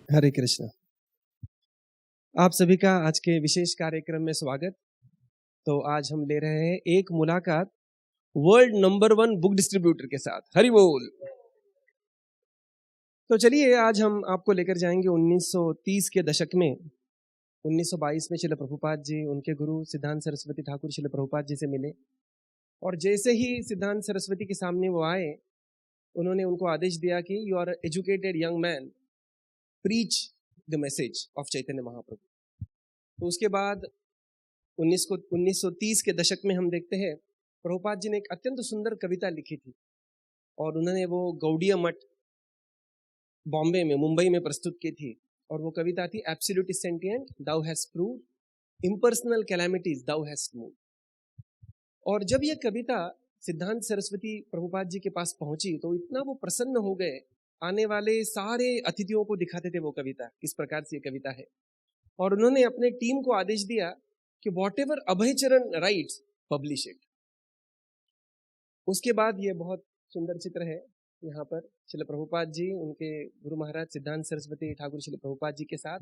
हरे कृष्ण। आप सभी का आज के विशेष कार्यक्रम में स्वागत। तो आज हम ले रहे हैं एक मुलाकात वर्ल्ड नंबर 1 बुक डिस्ट्रीब्यूटर के साथ। हरि बोल। तो चलिए आज हम आपको लेकर जाएंगे 1930 के दशक में। 1922 में श्रील प्रभुपाद जी उनके गुरु सिद्धांत सरस्वती ठाकुर श्रील प्रभुपाद जी से मिले, और जैसे ही सिद्धांत सरस्वती के सामने वो आए, उन्होंने उनको आदेश दिया कि you are educated young man, preach the message of Chaitanya Mahaprabhu. तो उसके बाद 1930 के दशक में हम देखते हैं प्रभुपाद जी ने एक अत्यंत सुंदर कविता लिखी थी, और उन्होंने वो गौड़िया मठ बॉम्बे में, मुंबई में प्रस्तुत की थी। और वो कविता थी absolute sentient thou has proved, impersonal calamities thou has smooth. और जब ये कविता सिद्धांत सरस्वती प्रभुपाद जी के पास पहुंची तो इतना वो प्रसन्न हो गए, आने वाले सारे अतिथियों को दिखाते थे वो कविता किस प्रकार से ये कविता है। और उन्होंने अपने टीम को आदेश दिया कि वॉट एवर अभय चरण राइट्स पब्लिश इट। उसके बाद ये बहुत सुंदर चित्र है यहाँ पर श्रील प्रभुपाद जी उनके गुरु महाराज सिद्धांत सरस्वती ठाकुर श्रील प्रभुपाद जी के साथ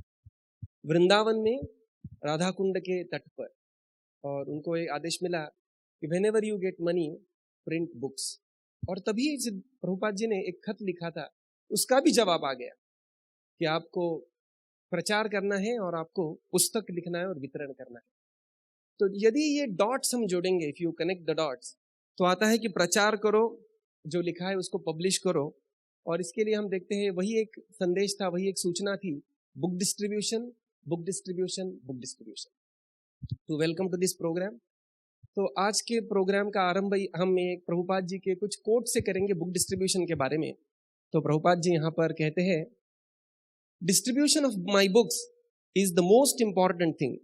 वृंदावन में राधा कुंड के तट पर। और उनको एक आदेश मिला कि whenever you get money print books. और तभी प्रभुपाद जी ने एक खत लिखा था, उसका भी जवाब आ गया कि आपको प्रचार करना है और आपको पुस्तक लिखना है और वितरण करना है। तो यदि ये डॉट्स हम जोड़ेंगे, if you connect the dots, तो आता है कि प्रचार करो, जो लिखा है उसको पब्लिश करो। और इसके लिए हम देखते हैं वही एक संदेश था, वही एक सूचना थी, book distribution, book distribution, book distribution. तो वेलकम टू दिस प्रोग्राम। तो आज के प्रोग्राम का आरंभ हम एक प्रभुपाद जी के कुछ कोट से करेंगे बुक डिस्ट्रीब्यूशन के बारे में। तो प्रभुपाद जी यहाँ पर कहते हैं, distribution of my books is the most important thing.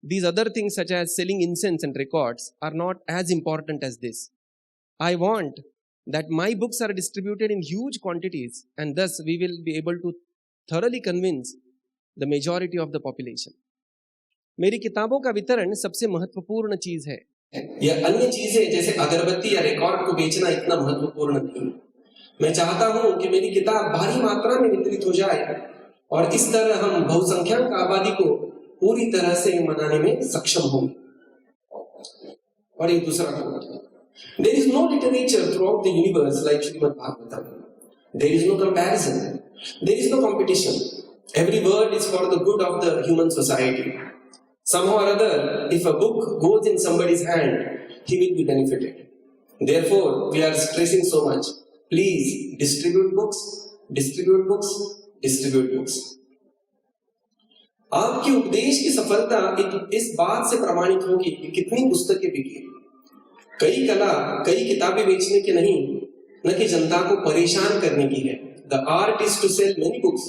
These other things such as selling incense and records are not as important as this. I want that my books are distributed in huge quantities, and thus we will be able to thoroughly convince the majority of the population. मेरी किताबों का वितरण सबसे महत्वपूर्ण चीज है। यह अन्य चीजें जैसे अगरबत्ती या रिकॉर्ड को बेचना इतना महत्वपूर्ण नहीं। मैं चाहता हूं कि मेरी किताब भारी मात्रा में वितरित हो जाए, और इस तरह हम बहुसंख्यक आबादी को पूरी तरह से मनाने में सक्षम होंगे। और एक दूसरा quote, there is no literature throughout the universe like Shrimad Bhagavatam. There is no comparison, there is no competition. Every word is for the good of the human society. Somehow or other, if a book goes in somebody's hand, he will be benefited. Therefore, we are stressing so much. Please distribute books, distribute books, distribute books. आपकी उपदेश की सफलता इस बात से प्रमाणित होगी कि कितनी पुस्तकें बिकी। कई कला, कई किताबें बेचने की नहीं, न कि जनता को परेशान करने की है। The art is to sell many books,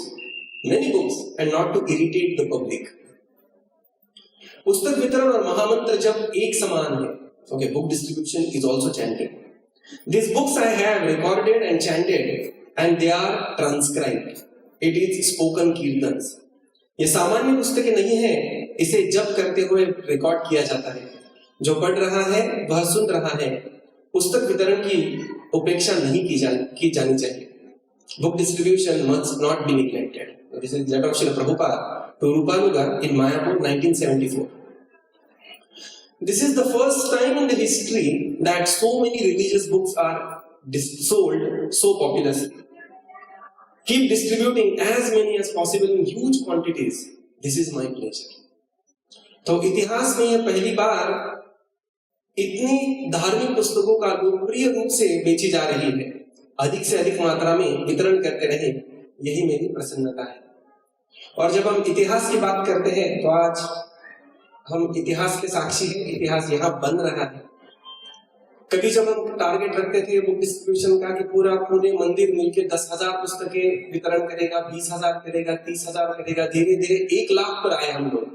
and not to irritate the public. पुस्तक वितरण और महामंत्र जब एक समान है, okay, book distribution is also chanted. These books I have recorded and chanted, and they are transcribed. It is spoken kirtans. ये सामान्य पुस्तकें नहीं है, इसे जप करते हुए रिकॉर्ड किया जाता है। जो पढ़ रहा है वह सुन रहा है। पुस्तक वितरण की उपेक्षा नहीं की जानी चाहिए। Book distribution must not be neglected. This is letter of Srila Prabhupada to Rupanuga in Mayapur 1974. This is the first time in the history that so many religious books are sold so populously. Keep distributing as many as possible in huge quantities. This is my pleasure. तो इतिहास में यह पहली बार इतनी धार्मिक पुस्तकों का लोकप्रिय रूप से बेची जा रही है। अधिक से अधिक मात्रा में वितरण करते रहे, यही मेरी प्रसन्नता है। और जब हम इतिहास की बात करते हैं तो आज हम इतिहास के साक्षी हैं। इतिहास यहाँ बन रहा है। कभी जब हम टारगेट रखते थे बुक डिस्ट्रीब्यूशन का कि पूरा पुणे मंदिर मिलकर 10,000 पुस्तकें वितरण करेगा, 20,000 करेगा, 30,000 करेगा, धीरे धीरे 1 लाख पर आए हम लोग।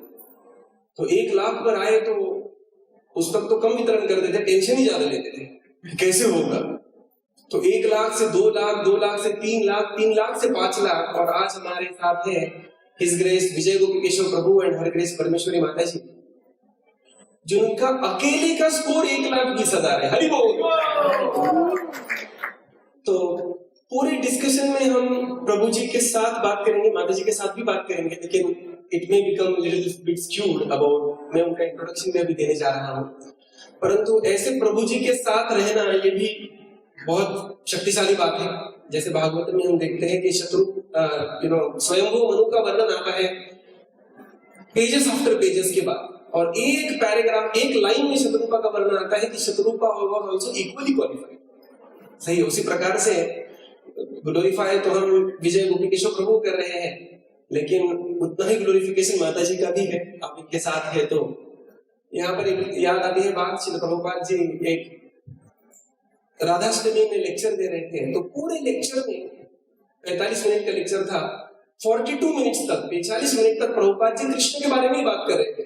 तो 1 लाख पर आए तो पुस्तक तो कम वितरण करते थे, टेंशन ही ज्यादा लेते थे कैसे होगा। तो 1 लाख से 2 लाख, 2 लाख से 3 लाख, 3 लाख से 5 लाख। और आज हमारे साथ है his grace Vijay Gopi Keshav Prabhu and her grace Parmeshwari Mata ji, जिनका अकेले का स्कोर 1,20,000 है। हरि बोल। तो पूरे डिस्कशन में हम प्रभु जी के साथ बात करेंगे, माता जी के साथ भी बात करेंगे, लेकिन it may become little bit skewed about, मैं उनका इंट्रोडक्शन में अभी देने जा रहा हूँ। परंतु ऐसे प्रभु जी के साथ रहना ये भी बहुत शक्तिशाली बात है। जैसे भागवत में हम देखते हैं कि शत्रु स्वयंभू मनु का वर्णन आता है पेजेस आफ्टर पेजेस के बाद, और एक पैराग्राफ, एक लाइन में शत्रुपा का वर्णन आता है कि Shatrupa was also equally qualified. सही, उसी प्रकार से ग्लोरीफाई तो हम विजय गोपी केशव प्रभु कर रहे हैं, लेकिन उतना ही ग्लोरिफिकेशन माता जी का भी है, आप इनके साथ है। तो यहाँ पर एक याद आती है बात, श्रील प्रभुपाद जी एक राधाष्टमी में लेक्चर दे रहे थे, तो पूरे लेक्चर में 45 मिनट का लेक्चर था, 42 मिनट्स तक, 45 मिनट तक प्रभुपाद जी कृष्ण के बारे में ही बात कर रहे थे।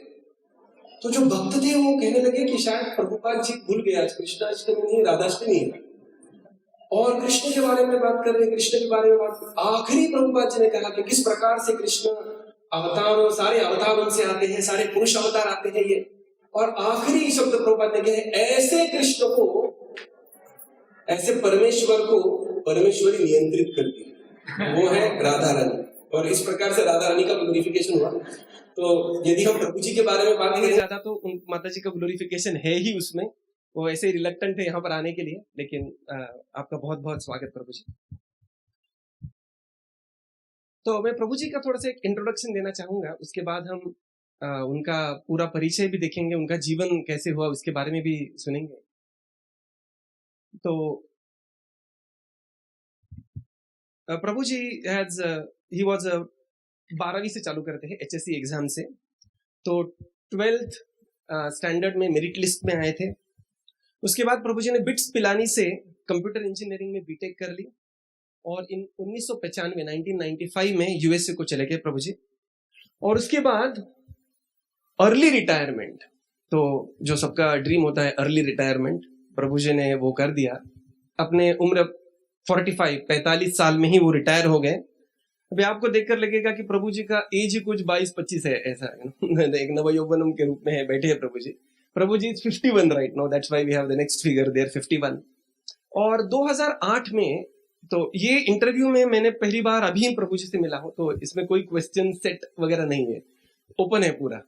तो जो भक्त थे वो कहने लगे कि शायद प्रभुपाद जी भूल गए, आज कृष्णाष्टमी नहीं, राधाष्टमी है, और कृष्ण के बारे में बात कर रहे, कृष्ण के बारे में बात। आखिरी प्रभुपाद जी ने कहा कि किस प्रकार से कृष्ण अवतार, सारे अवतार उनसे आते हैं, सारे पुरुष अवतार आते हैं ये, और आखिरी शब्द प्रभुपाद ने कहे, ऐसे कृष्ण को, ऐसे परमेश्वर को परमेश्वरी नियंत्रित करती है, वो है राधा रानी। और इस प्रकार से राधा रानी का ग्लोरिफिकेशन हुआ। तो यदि हम प्रभु जी के बारे में बात करें ज्यादा, तो उन माता जी का ग्लोरिफिकेशन है ही उसमें, वो ऐसे रिलक्टेंट है यहाँ पर आने के लिए, लेकिन आपका बहुत बहुत स्वागत प्रभु जी। तो मैं प्रभु जी का थोड़ा सा एक इंट्रोडक्शन देना चाहूंगा, उसके बाद हम उनका पूरा परिचय भी देखेंगे, उनका जीवन कैसे हुआ उसके बारे में भी सुनेंगे। तो प्रभु जी ही वॉज 12वीं से चालू करते हैं, HSC एग्जाम से। तो 12th स्टैंडर्ड में मेरिट लिस्ट में आए थे। उसके बाद प्रभु जी ने बिट्स पिलानी से कंप्यूटर इंजीनियरिंग में बीटेक कर ली, और इन 1995 में यूएसए को चले गए प्रभु जी। और उसके बाद अर्ली रिटायरमेंट, तो जो सबका ड्रीम होता है अर्ली रिटायरमेंट, प्रभु जी ने वो कर दिया। अपने उम्र 45 साल में ही वो रिटायर हो गए। अभी आपको देखकर लगेगा कि प्रभु जी का एज ही कुछ 22-25 है, ऐसा एक नवयौवनम के रूप में है, बैठे हैं प्रभु जी। प्रभु जी 51 right now, that's why we have the next figure there, 51। और 2008 में, तो ये इंटरव्यू में मैंने पहली बार अभी प्रभु जी से मिला हूं, तो इसमें कोई क्वेश्चन सेट वगैरह नहीं है, ओपन है पूरा।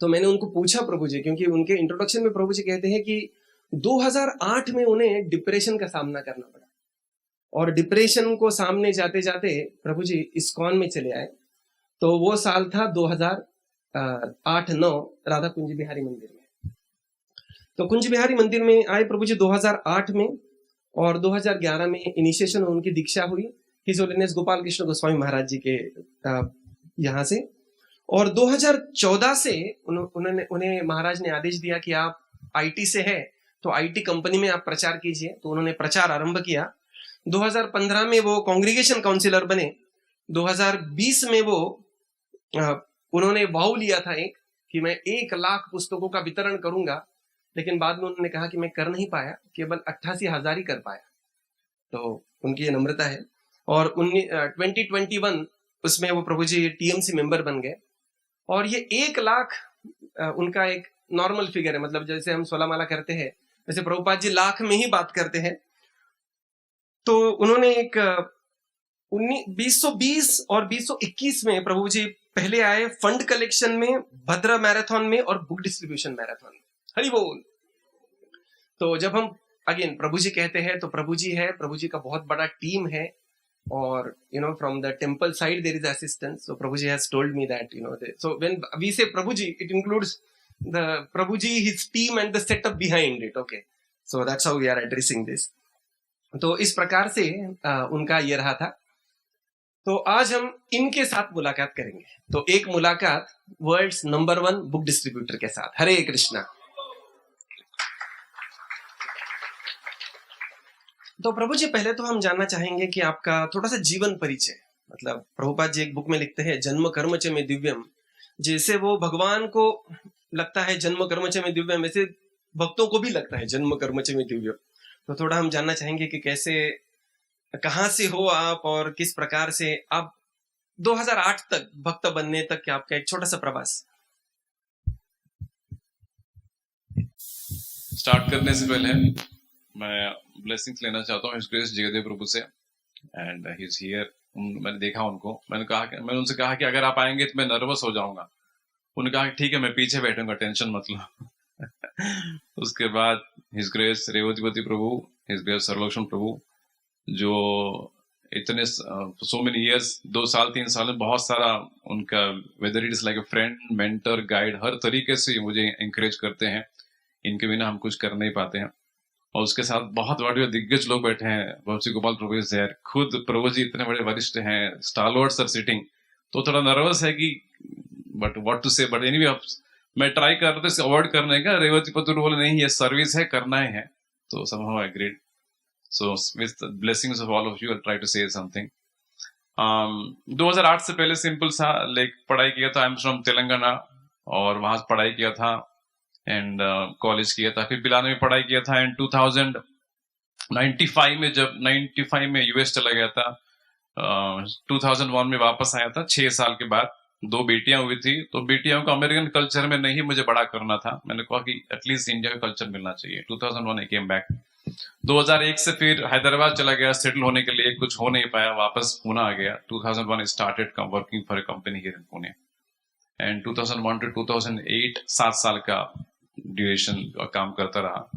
तो मैंने उनको पूछा प्रभु जी, क्योंकि उनके इंट्रोडक्शन में प्रभु जी कहते हैं कि 2008 में उन्हें डिप्रेशन का सामना करना पड़ा, और डिप्रेशन को सामने जाते जाते प्रभु जी इस्कॉन में चले आए। तो वो साल था 2008-9 राधा कुंज बिहारी मंदिर में। तो कुंज बिहारी मंदिर में आए प्रभु जी 2008 में, और 2011 में इनिशिएशन उनकी दीक्षा हुई हिज होलीनेस गोपाल कृष्ण गोस्वामी महाराज जी के यहाँ से। और 2014 से उन्हें महाराज ने आदेश दिया कि आप IT से है तो IT कंपनी में आप प्रचार कीजिए। तो उन्होंने प्रचार आरंभ किया। 2015 में वो कांग्रीगेशन काउंसिलर बने। 2020 में वो उन्होंने वाव लिया था एक, कि मैं 1 लाख पुस्तकों का वितरण करूंगा, लेकिन बाद में उन्होंने कहा कि मैं कर नहीं पाया, केवल 88,000 ही कर पाया। तो उनकी ये नम्रता है। और 2021 उसमें वो प्रभु जी TMC मेंबर बन गए। और ये 1 लाख उनका एक नॉर्मल फिगर है, मतलब जैसे हम 16 माला करते हैं वैसे प्रभुपाद जी लाख में ही बात करते हैं। तो उन्होंने एक 2020 और 2021 में प्रभु जी पहले आए फंड कलेक्शन में, भद्रा मैराथन में और बुक डिस्ट्रीब्यूशन मैराथन में। हरि बोल। तो जब हम अगेन प्रभु जी कहते हैं तो प्रभु जी है, प्रभु जी का बहुत बड़ा टीम है, और from the temple side there is assistance. So Prabhuji has told me that so when we say Prabhuji, it includes the Prabhuji, his team and the setup behind it. Okay, so that's how we are addressing this. तो इस प्रकार से उनका ये रहा था। तो आज हम इनके साथ मुलाकात करेंगे। तो एक मुलाकात वर्ल्ड्स नंबर 1 बुक डिस्ट्रीब्यूटर के साथ। हरे कृष्णा। तो प्रभु जी पहले तो हम जानना चाहेंगे कि आपका थोड़ा सा जीवन परिचय, मतलब प्रभुपाद जी एक बुक में लिखते हैं जन्म कर्म च में दिव्यम, जैसे वो भगवान को लगता है जन्म कर्म च में दिव्यम, वैसे भक्तों को भी लगता है जन्म कर्म च में दिव्यम। तो थोड़ा हम जानना चाहेंगे कि कैसे, कहाँ से हो आप, और किस प्रकार से आप 2008 तक भक्त बनने तक के आपका एक छोटा सा प्रवास। स्टार्ट करने से पहले मैं ब्लेसिंग्स लेना चाहता हूँ इस ग्रेस जगदेव प्रभु से। And he is here. मैंने देखा उनको, मैंने उनसे कहा कि अगर आप आएंगे तो मैं नर्वस हो जाऊंगा। उन्होंने कहा कि ठीक है मैं पीछे बैठूंगा, टेंशन मत लो। उसके बाद हिज ग्रेस रेवतीपति प्रभु, हिज ग्रेस सर्वलक्ष्मण प्रभु, जो इतने सो मेनी इयर्स, 2 साल 3 साल में बहुत सारा उनका, whether it is like a friend, mentor, guide, हर तरीके से मुझे इंकरेज करते हैं। इनके बिना हम कुछ कर नहीं पाते हैं। और उसके साथ बहुत बड़े दिग्गज लोग बैठे हैं, वंशी गोपाल प्रभु इज देयर, खुद प्रभु जी इतने बड़े वरिष्ठ हैं, स्टारलॉर्ड्स आर सिटिंग। तो थोड़ा नर्वस है कि बट व्हाट टू से, बट एनीवे मैं ट्राई कर रहा था इसको अवॉइड करने का। रेवती पति बोले नहीं ये सर्विस है, करना ही है, तो somehow I agreed. So with the blessings of all of you, I'll try to say something. 2008 से पहले सिंपल सा लाइक पढ़ाई किया था। आई एम फ्रॉम तेलंगाना, और वहां पढ़ाई किया था एंड कॉलेज किया था, फिर पिलाने में पढ़ाई किया था। एंड 2095 में, जब 95 में यूएस चला गया था, 2001 में वापस आया था 6 साल के बाद। 2 बेटियां हुई थी, तो बेटियों को अमेरिकन कल्चर में नहीं मुझे बड़ा करना था। मैंने कहा कि एटलीस्ट इंडिया का कल्चर मिलना चाहिए। 2001 आई केम बैक। 2001 से फिर हैदराबाद चला गया सेटल होने के लिए, कुछ हो नहीं पाया, वापस पुणे आ गया। 2001 started working for a company here in Pune. And 2001 to 2008 7 साल का ड्यूरेशन काम करता रहा।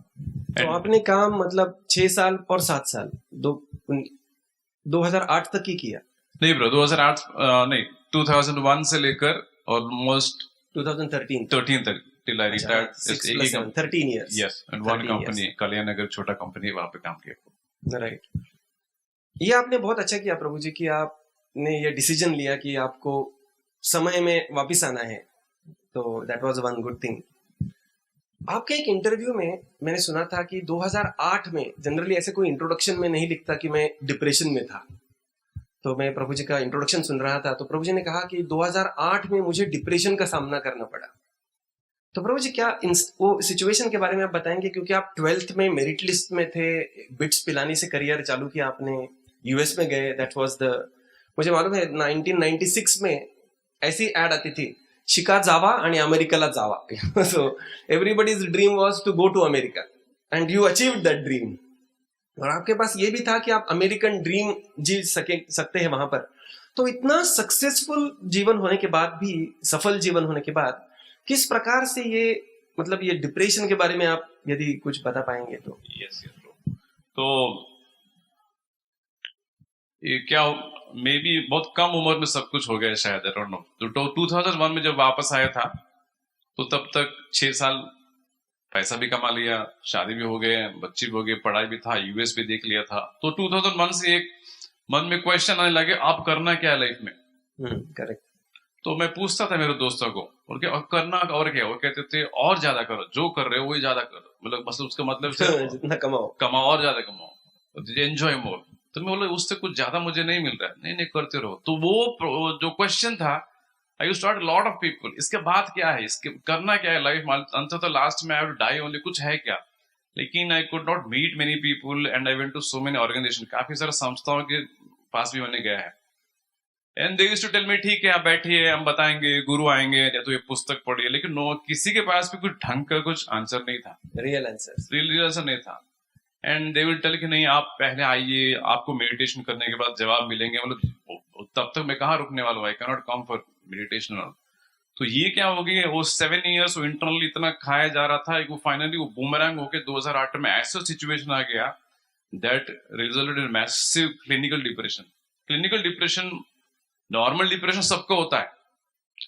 तो आपने काम मतलब 6 साल और 7 साल 2008 तक ही किया? नहीं ब्रो, 2008 नहीं, 2001 से लेकर ऑलमोस्ट 2013 तक till I retired. 13 years. Yes, and one company, Kalyan Nagar, छोटा कंपनी, वहां पे काम किया। राइट। ये आपने बहुत अच्छा किया प्रभु जी कि आपने ये डिसीजन लिया कि आपको समय में वापस आना है, तो that was one good thing. आपके एक इंटरव्यू में मैंने सुना था कि 2008 में, जनरली ऐसे कोई इंट्रोडक्शन में नहीं लिखता कि मैं डिप्रेशन में था, तो मैं प्रभु जी का इंट्रोडक्शन सुन रहा था, तो प्रभु जी ने कहा कि 2008 में मुझे डिप्रेशन का सामना करना पड़ा। तो प्रभु जी क्या वो सिचुएशन के बारे में आप बताएंगे, क्योंकि आप 12th में मेरिट लिस्ट में थे, बिट्स पिलानी से करियर चालू किया आपने, यूएस में गए, दैट वाज द, मुझे मालूम है 1996 में ऐसी एड आती थी, शिका जावा आणि अमेरिकाला जावा। So everybody's dream was to go to America and you achieved that dream. और आपके पास ये भी था कि आप अमेरिकन ड्रीम जी सकते हैं वहां पर। तो इतना सक्सेसफुल जीवन होने के बाद भी, सफल जीवन होने के बाद, किस प्रकार से ये, मतलब ये डिप्रेशन के बारे में आप यदि कुछ बता पाएंगे तो। यस ब्रो, तो ये क्या, मे बी बहुत कम उम्र में सब कुछ हो गया शायद, आई डोंट नो। तो 2001 में जब वापस आया था, तो तब तक 6 साल पैसा भी कमा लिया, शादी भी हो गए, बच्चे भी हो गए, पढ़ाई भी था, यूएस भी देख लिया था। तो 2001 से एक मन में क्वेश्चन आने लगे, आप करना क्या है लाइफ में। करेक्ट। तो मैं पूछता था मेरे दोस्तों को, और क्या करना, और क्या, वो कहते थे और ज्यादा करो, जो कर रहे हो वही ज्यादा करो, मतलब बस उसका मतलब जितना कमाओ और ज्यादा कमाओ, एंजॉय मोर। तो मैं बोला उससे कुछ ज्यादा मुझे नहीं मिल रहा है। नहीं करते रहो। तो वो जो क्वेश्चन था, I you start lot of people, इसके बाद क्या है, इसके करना क्या है लाइफ में, अंततः लास्ट में I have to die only, कुछ है क्या। लेकिन I could not meet many people and I went to so many organization, काफी सारे संस्थाओं के पास भी मैंने गया है। And they used to tell me ठीक है आप बैठिए, हम बताएंगे, गुरु आएंगे, या तो ये पुस्तक पढ़िए। लेकिन नो, किसी के पास भी कुछ ढंग का कुछ आंसर नहीं था, रियल आंसर नहीं था। एंड दे विल टेल कि नहीं आप पहले आइए, आपको मेडिटेशन करने के बाद जवाब मिलेंगे। मतलब तब तक मैं कहाँ रुकने वाला हूँ, I can not come for meditation. तो ये क्या हो गई, वो 7 years वो इंटरनली इतना खाया जा रहा था, वो फाइनली वो बूमरैंग होके 2008 में ऐसा सिचुएशन आ गया that resulted in massive clinical depression. Clinical depression, normal depression सबको होता है,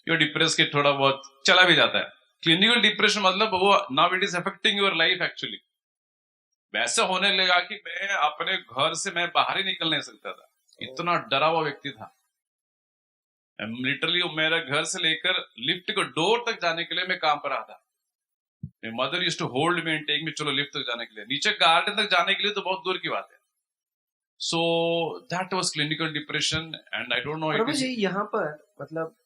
यो डिप्रेस के थोड़ा बहुत चला भी जाता है। क्लिनिकल डिप्रेशन मतलब वो now it is affecting your life actually. वैसे होने लगा कि मैं अपने घर से मैं बाहर ही निकल नहीं सकता था, इतना डरा हुआ व्यक्ति था। लिटरली मेरा घर से लेकर लिफ्ट को डोर तक जाने के लिए मैं काम पर रहा था। Mother used to hold me and take me, चलो लिफ्ट तक जाने के लिए, नीचे गार्डन तक जाने के लिए तो बहुत दूर की बात है। So that was clinical depression and I don't know. Prabhu ji यहाँ पर मतलब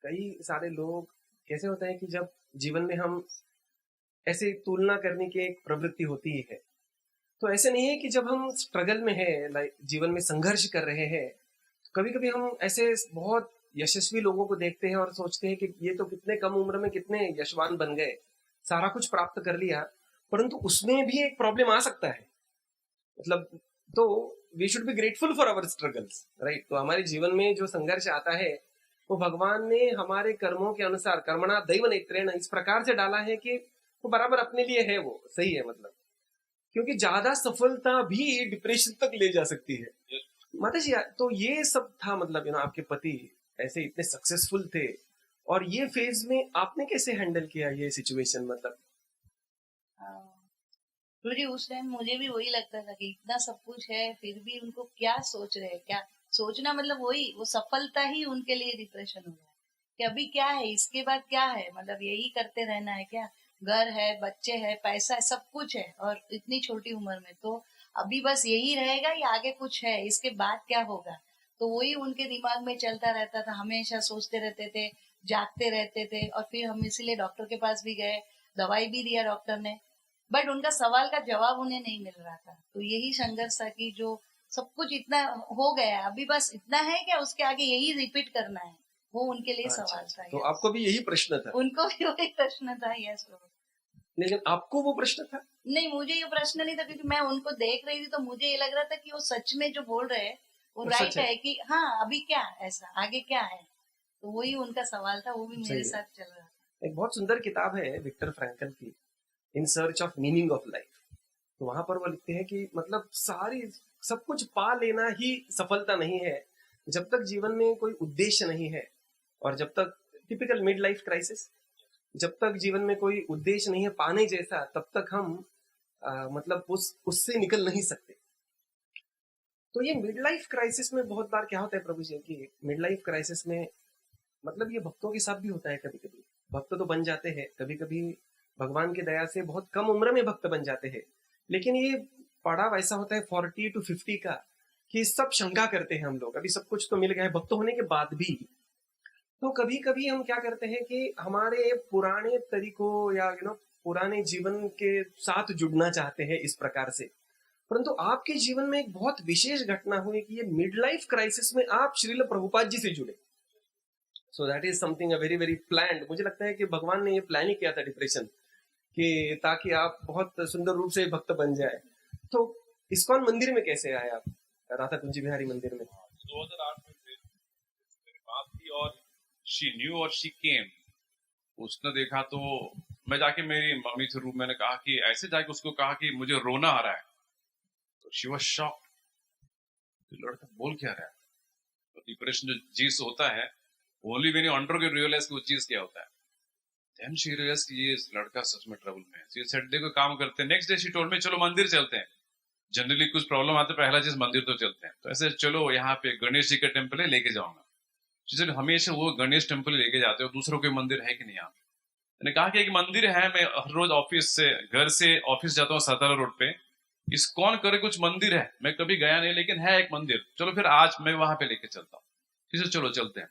कई सारे लोग कैसे होते हैं कि जब जीवन में हम ऐसे तुलना करने की एक प्रवृत्ति होती है, तो ऐसे नहीं है कि जब हम स्ट्रगल में है, लाइक जीवन में संघर्ष कर रहे हैं, तो कभी कभी हम ऐसे बहुत यशस्वी लोगों को देखते हैं और सोचते हैं कि ये तो कितने कम उम्र में कितने यशवान बन गए, सारा कुछ प्राप्त कर लिया, परंतु उसमें भी एक प्रॉब्लम आ सकता है। मतलब तो we should be grateful for our struggles, right. तो हमारे जीवन में जो संघर्ष आता है वो भगवान ने हमारे कर्मों के अनुसार कर्मणा दैव नेत्रेण इस प्रकार से डाला है कि वो बराबर अपने लिए है, वो सही है मतलब। क्योंकि ज्यादा सफलता भी डिप्रेशन तक ले जा सकती है। माता जी, तो ये सब था मतलब आपके पति ऐसे इतने सक्सेसफुल थे, और ये फेज में आपने कैसे हैंडल किया ये सिचुएशन मतलब? गुरुजी उस टाइम मुझे भी वही लगता था कि इतना सब कुछ है फिर भी उनको क्या सोच रहे हैं, क्या सोचना मतलब वही, वो सफलता ही उनके लिए डिप्रेशन हो गया कि अभी क्या है, इसके बाद क्या है, मतलब यही करते रहना है क्या, घर है, बच्चे है, पैसा है, सब कुछ है, और इतनी छोटी उम्र में तो अभी बस यही रहेगा या आगे कुछ है, इसके बाद क्या होगा। तो वही उनके दिमाग में चलता रहता था, हमेशा सोचते रहते थे, जागते रहते थे। और फिर हम इसीलिए डॉक्टर के पास भी गए, दवाई भी दिया डॉक्टर ने, बट उनका सवाल का जवाब उन्हें नहीं मिल रहा था। तो यही संघर्ष था कि जो सब कुछ इतना हो गया, अभी बस इतना है क्या, उसके आगे यही रिपीट करना है, वो उनके लिए सवाल था। तो आपको भी यही प्रश्न था? उनको भी वही प्रश्न था, यस। लेकिन आपको वो प्रश्न था? नहीं, मुझे ये प्रश्न नहीं था, क्योंकि मैं उनको देख रही थी तो मुझे ये लग रहा था कि वो सच में जो बोल रहे हैं वो राइट है कि हाँ अभी क्या ऐसा, आगे क्या है। तो वही उनका सवाल था, वो भी मेरे साथ चल रहा था। एक बहुत सुंदर किताब है विक्टर फ्रैंकल की, in search of meaning of life. तो वहां पर वो लिखते हैं कि मतलब सारी सब कुछ पा लेना ही सफलता नहीं है, जब तक जीवन में कोई उद्देश्य नहीं है, और जब तक टिपिकल मिड लाइफ क्राइसिस, जब तक जीवन में कोई उद्देश्य नहीं है पाने जैसा, तब तक हम मतलब उससे निकल नहीं सकते। तो ये मिड लाइफ क्राइसिस में बहुत बार क्या होता है प्रभु जी कि मिड लाइफ क्राइसिस में मतलब ये भक्तों के साथ भी होता है। कभी कभी भक्त तो बन जाते हैं, कभी कभी भगवान की दया से बहुत कम उम्र में भक्त बन जाते हैं, लेकिन ये पड़ाव ऐसा होता है 40 to 50 का कि सब शंका करते हैं हम लोग, अभी सब कुछ तो मिल गया है भक्त होने के बाद भी। तो कभी कभी हम क्या करते हैं कि हमारे पुराने तरीकों या पुराने जीवन के साथ जुड़ना चाहते हैं इस प्रकार से, परंतु आपके जीवन में एक बहुत विशेष घटना हुई कि ये मिड लाइफ क्राइसिस में आप श्रील प्रभुपाद जी से जुड़े। So that is something very very planned. मुझे लगता है कि भगवान ने ये प्लान ही किया था डिप्रेशन कि ताकि आप बहुत सुंदर रूप से भक्त बन जाए। तो इस्कॉन मंदिर में कैसे आए आप, राधा कुंजी बिहारी मंदिर में? 2008 में मेरी बात थी और शी न्यू और शी केम। उसने देखा तो मैं जाके मेरी मम्मी से रूम मैंने कहा कि ऐसे जाके उसको कहा कि मुझे रोना आ रहा है। तो शी वाज शॉक्ड, लड़का बोल क्या रहा है। तो डिप्रेशन जो चीज होता है only when you undergo realize कि वो चीज क्या होता है। देन शी रियलाइज कि ये लड़का सच में ट्रबल में है। शी सेड देखो काम करते हैं। Next day she told me चलो मंदिर चलते हैं। जनरली कुछ प्रॉब्लम आते पहला चीज मंदिर तो चलते हैं। तो ऐसे चलो यहाँ पे गणेश जी का टेम्पल है लेके जाऊंगा। शी हमेशा वो गणेश टेम्पल लेके जाते हो, दूसरों के मंदिर है कि नहीं यहाँ पे। मैंने कहा कि एक मंदिर है, मैं हर रोज ऑफिस से घर से ऑफिस जाता हूँ सतारा रोड पे, इस्कॉन करे कुछ मंदिर है, मैं कभी गया नहीं लेकिन है एक मंदिर, चलो फिर आज मैं वहां पे लेके चलता हूँ। किसी चलो चलते हैं।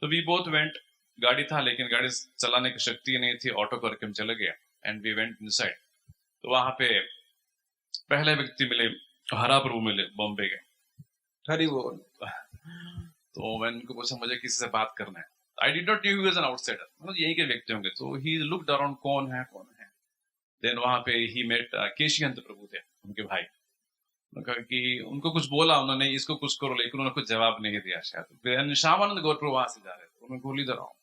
तो वी बोथ वेंट। गाड़ी था लेकिन गाड़ी चलाने की शक्ति नहीं थी, ऑटो करके हम चले गए एंड वी वेंट इनसाइड। तो वहां पे पहले व्यक्ति मिले, हरा प्रभु मिले, बॉम्बे के। हरी बोल। तो मैंने उनको पूछा मुझे किसी से बात करना है। I did not new he was an outsider, मतलब यही के व्यक्ति होंगे। तो ही लुक्ड अराउंड कौन है कौन है। देन वहां पे ही मेट केशिकांत प्रभु थे, उनके भाई। कहा कि उनको कुछ बोला उन्होंने, इसको कुछ करो, लेकिन उन्होंने कुछ जवाब नहीं दिया शायद। श्यामानंद गौरपुर वहां से जा रहे थे, उन्होंने गोली दराऊ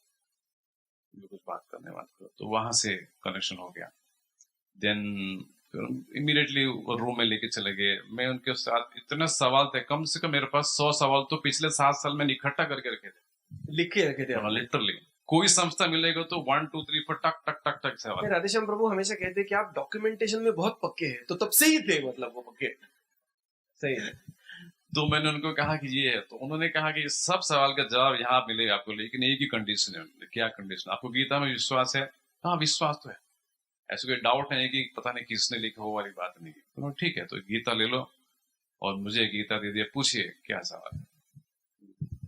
कुछ बात करने बात करो, तो वहां से कनेक्शन हो गया। देन इमीडिएटली रूम में लेके चले गए। मैं उनके साथ इतने सवाल थे, कम से कम मेरे पास 100 सवाल तो पिछले 7 साल में इकट्ठा करके रखे थे, लिख के रखे थे लिटरली। कोई संस्था मिलेगा तो 1 2 3 4 टक टक टक टक सवाल। राधेश्याम प्रभु हमेशा कहते हैं कि आप डॉक्यूमेंटेशन में बहुत पक्के हैं, तो तब से ही थे मतलब वो पक्के। सही है। तो मैंने उनको कहा कि ये है, तो उन्होंने कहा कि सब सवाल का जवाब यहाँ मिलेगा आपको, लेकिन एक ही कंडीशन है। क्या कंडीशन? आपको गीता में विश्वास है? हाँ विश्वास तो है, ऐसा कोई डाउट नहीं कि पता नहीं किसने लिखा हो वाली बात नहीं। तो ठीक है, तो गीता ले लो और मुझे गीता दे दिया। पूछिए क्या सवाल है।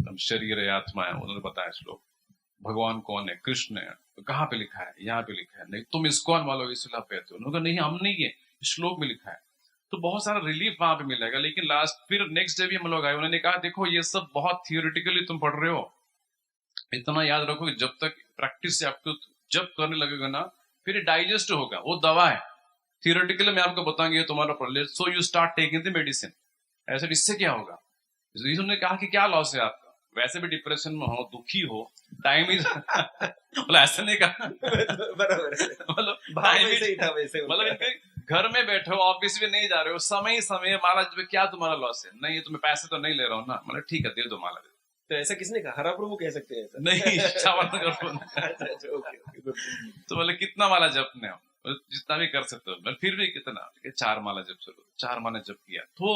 हम शरीर है, आत्मा है, उन्होंने बताया श्लोक। भगवान कौन है? कृष्ण है। तो कहाँ पे लिखा है? यहाँ पे लिखा है। नहीं तुम इस्कॉन वालों इसलिए कहते हो। उन्होंने नहीं हम नहीं है, श्लोक में लिखा है। तो बहुत सारा रिलीफ वहां पे मिलेगा। लेकिन लास्ट फिर नेक्स्ट डे भी हम लोग आए, उन्होंने कहा देखो ये सब बहुत थियोरिटिकली तुम पढ़ रहे हो, इतना याद रखो कि जब तक प्रैक्टिस से आपको जब करने लगेगा ना फिर डाइजेस्ट होगा। वो दवा है, थियोरिटिकली मैं आपको बताऊंगी तुम्हारा problem. So you start taking the medicine. ऐसे इससे क्या होगा? यीशु ने कहा कि क्या लॉस है आपका? वैसे भी डिप्रेशन में हो, दुखी हो, टाइम ही मतलब ऐसा नहीं कहा, बराबर है, मतलब भाव टाइम वैसे ही, ही था वैसे उनका। मतलब इनके घर में बैठे हो, ऑफिस में नहीं जा रहे हो, समय ही समय, महाराज क्या तुम्हारा लॉस है? नहीं, तुम्हें पैसे तो नहीं ले रहा हूँ ना। मतलब ठीक है, दे दो माला, दे तो ऐसा किसने कहा? हरा प्रभु कह सकते हैं ऐसा? नहीं, क्षमा करो। अच्छा अच्छा, ओके ओके, गुड। तो बोले कितना माला जपने हो? बोले, जितना भी कर सकते हो। मैं फिर भी कितना? 4 माला जप। चलो 4 माला जप किया तो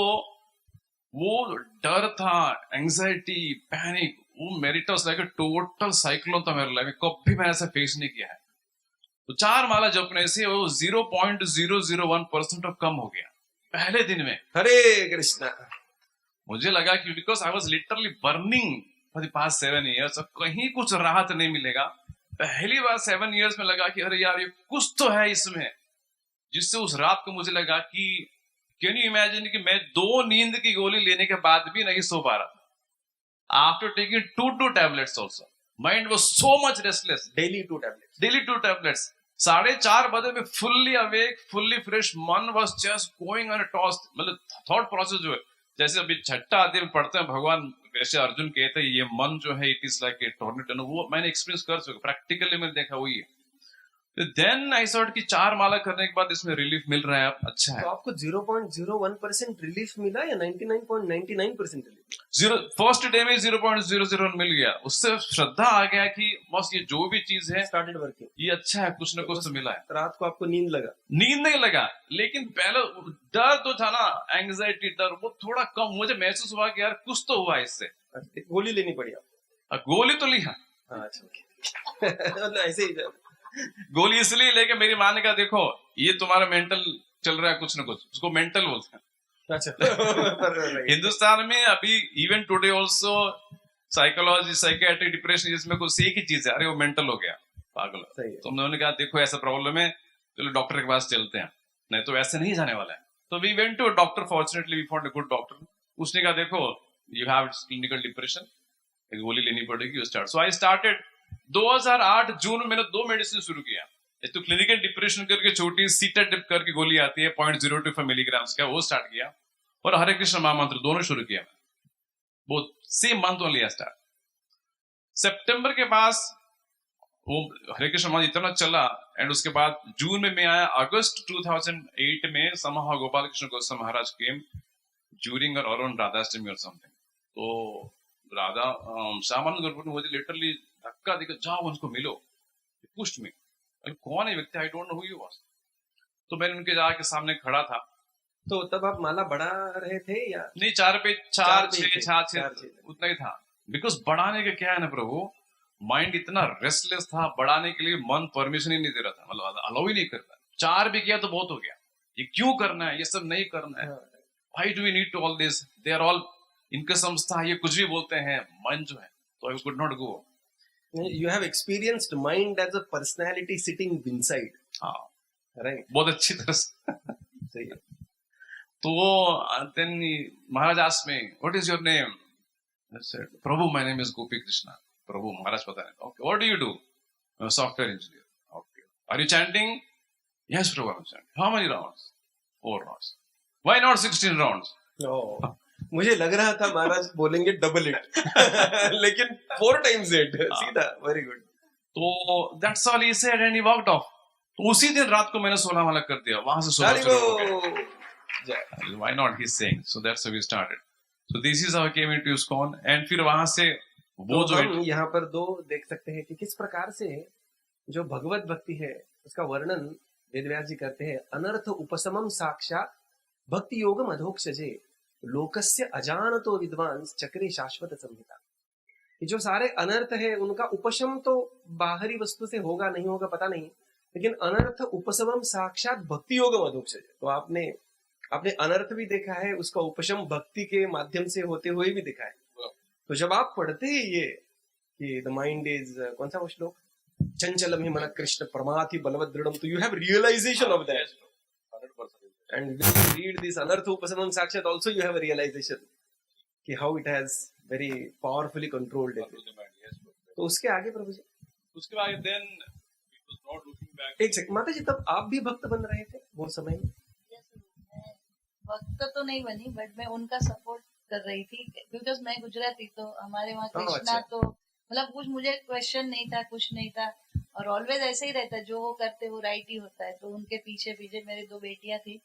वो डर था, एंजाइटी, पैनिक, वो मेरे तो लाइक टोटल साइक्लोन था मेरे लाइफ में। कभी मैंने ऐसा फेस नहीं किया है। तो 4 माला जपने से वो 0.001% ऑफ कम हो गया पहले दिन में। हरे कृष्णा। मुझे लगा कि because I was literally burning for the past 7 years, और कहीं कुछ राहत नहीं मिलेगा। पहली बार 7 years में लगा कि अरे यार, ये कुछ तो है इसमें, जिससे उस रात को मुझे लगा कि कैन यू इमेजिन कि मैं 2 नींद की गोली लेने के बाद भी नहीं सो पा रहा था। After taking 2 tablets also, mind was so much restless. Daily 2 tablets। Daily 2 tablets। 4:30 बजे में फुल्ली अवेक, फुल्ली फ्रेश, मन was just going on a toss. मतलब थॉट प्रोसेस जो है, जैसे अभी छठा अध्याय में पढ़ते हैं, भगवान वैसे अर्जुन कहते हैं ये मन जो है it is like a tornado. वो मैंने एक्सपीरियंस कर चुका, प्रैक्टिकली मैंने देखा वही है। देन आई सॉट कि 4 माला करने के बाद इसमें रिलीफ मिल रहा है, अब अच्छा है। तो आपको 0.01% रिलीफ मिला या 99.99% रिलीफ? फर्स्ट डे में 0.001 मिल गया। उससे श्रद्धा आ गया कि बस ये जो भी चीज है स्टार्टेड वर्किंग, ये अच्छा है, कुछ ना कुछ तो मिला है। रात को आपको नींद लगा? नींद नहीं लगा, लेकिन पहले डर तो था ना, एंग्जाइटी, डर, वो थोड़ा कम मुझे महसूस हुआ कि यार कुछ तो हुआ इससे। गोली लेनी पड़ी आपको? गोली तो ली है। अच्छा, मतलब ऐसे ही गोली इसलिए लेके मेरी माँ ने कहा देखो ये तुम्हारा मेंटल चल रहा है कुछ ना कुछ, उसको मेंटल बोलते हैं। अच्छा। हिंदुस्तान में अभी even today also psychology, psychiatry, depression, इसमें कुछ एक ही चीज है, अरे वो मेंटल हो गया, पागल। तो उन्होंने कहा देखो ऐसा प्रॉब्लम है, चलो डॉक्टर के पास चलते हैं, नहीं तो ऐसे नहीं जाने वाला है। तो we went to doctor, fortunately we found a good doctor. उसने कहा देखो यू हैव क्लिनिकल डिप्रेशन, एक गोली लेनी पड़ेगी, you start. So I started 2008 जून में मैंने 2 मेडिसिन शुरू किया। एक तो क्लिनिकल डिप्रेशन करके छोटी सीटा डिप करके गोली आती है 0.025 मिलीग्राम्स का, वो स्टार्ट किया, और हरे कृष्ण महामंत्र दोनों शुरू किया। वो सेम मंथ ओनली स्टार्ट। सितंबर के पास वो हरे कृष्ण महामंत्र इतना चला, एंड उसके बाद जून में मैं आया। अगस्त 2008 में समहा गोपाल कृष्ण गोस्वामी महाराज केम ड्यूरिंग और अराउंड राधाष्टमी और समथिंग। तो राधा श्यामानंद गुरुपुर ने मुझे लिटरली धक्का देकर जाओ उनको मिलो, पुष्ट में। कौन है व्यक्ति? आई don't know who he was. तो मैंने उनके जाके सामने खड़ा था। तो तब आप माला बढ़ा रहे थे या नहीं? 4 पे 4 6 उतना ही था। बिकॉज बढ़ाने का क्या है ना प्रभु, माइंड इतना रेस्टलेस था, बढ़ाने के लिए मन परमिशन ही नहीं दे रहा था, मतलब अलाउ ही नहीं करता। 4 भी किया तो बहुत हो गया, ये क्यों करना है, ये सब नहीं करना है, why do we need to all this, they are all इनके संस्था, ये कुछ भी बोलते हैं, मन जो है। तो आई could not go. You have experienced mind as a personality sitting inside. हाँ, right. बहुत अच्छी तरह से। सही है। तो वो then Maharaj asked me, what is your name? I said, Prabhu, my name is Gopi Krishna. Prabhu, महाराज पता नहीं। Okay, what do you do? I'm a software engineer. Okay. Are you chanting? Yes, Prabhu, I'm chanting. How many rounds? 4 rounds. Why not 16 rounds? Oh. मुझे लग रहा था महाराज बोलेंगे double it लेकिन 4 times 8 सीधा। Very good. तो that's all he said and he walked off. तो उसी दिन रात को मैंने 16 माला कर दिया, वहां से 16 शुरू हो गया। Why not? He's saying. So that's how we started. So this is how I came into ISKCON, and फिर वहां से वो तो हम यहाँ पर 2 देख सकते हैं कि किस प्रकार से जो भगवत भक्ति है उसका वर्णन वेदव्यास जी करते हैं। अनर्थ उपशमम साक्षात भक्ति योगम अधोक्षजे लोकस्य अजानतो विद्वान चक्रे शाश्वत संहिता। कि जो सारे अनर्थ है उनका उपशम तो बाहरी वस्तु से होगा नहीं होगा पता नहीं, लेकिन अनर्थ उपशमम साक्षात भक्ति योगम अधोक्षजे। तो आपने अनर्थ भी देखा है, उसका उपशम भक्ति के माध्यम से होते हुए भी देखा है। तो जब आप पढ़ते हैं ये कि द माइंड इज, कौन सा वो श्लोक, चंचलम हि मन कृष्ण परमाथि बलवद दृढ़म, तो you have realization of that. And when you read this Anartha Upasamam Sakshat, also you have a realization कि how it has very powerfully controlled it. तो उसके आगे प्रभु जी, उसके बाद then it was not looking back. एक second माता जी, तब आप भी भक्त बन रहे थे वो समय में? भक्त तो नहीं बनी, बट मैं उनका सपोर्ट कर रही थी, बिकॉज मैं गुजराती, तो हमारे वहाँ हाँ, कृष्णा अच्छा। तो मतलब कुछ मुझे क्वेश्चन नहीं था, कुछ नहीं था, और ऑलवेज ऐसे ही रहता है, जो वो करते वो राइट ही होता है। तो उनके पीछे पीछे मेरी 2 बेटियां थी,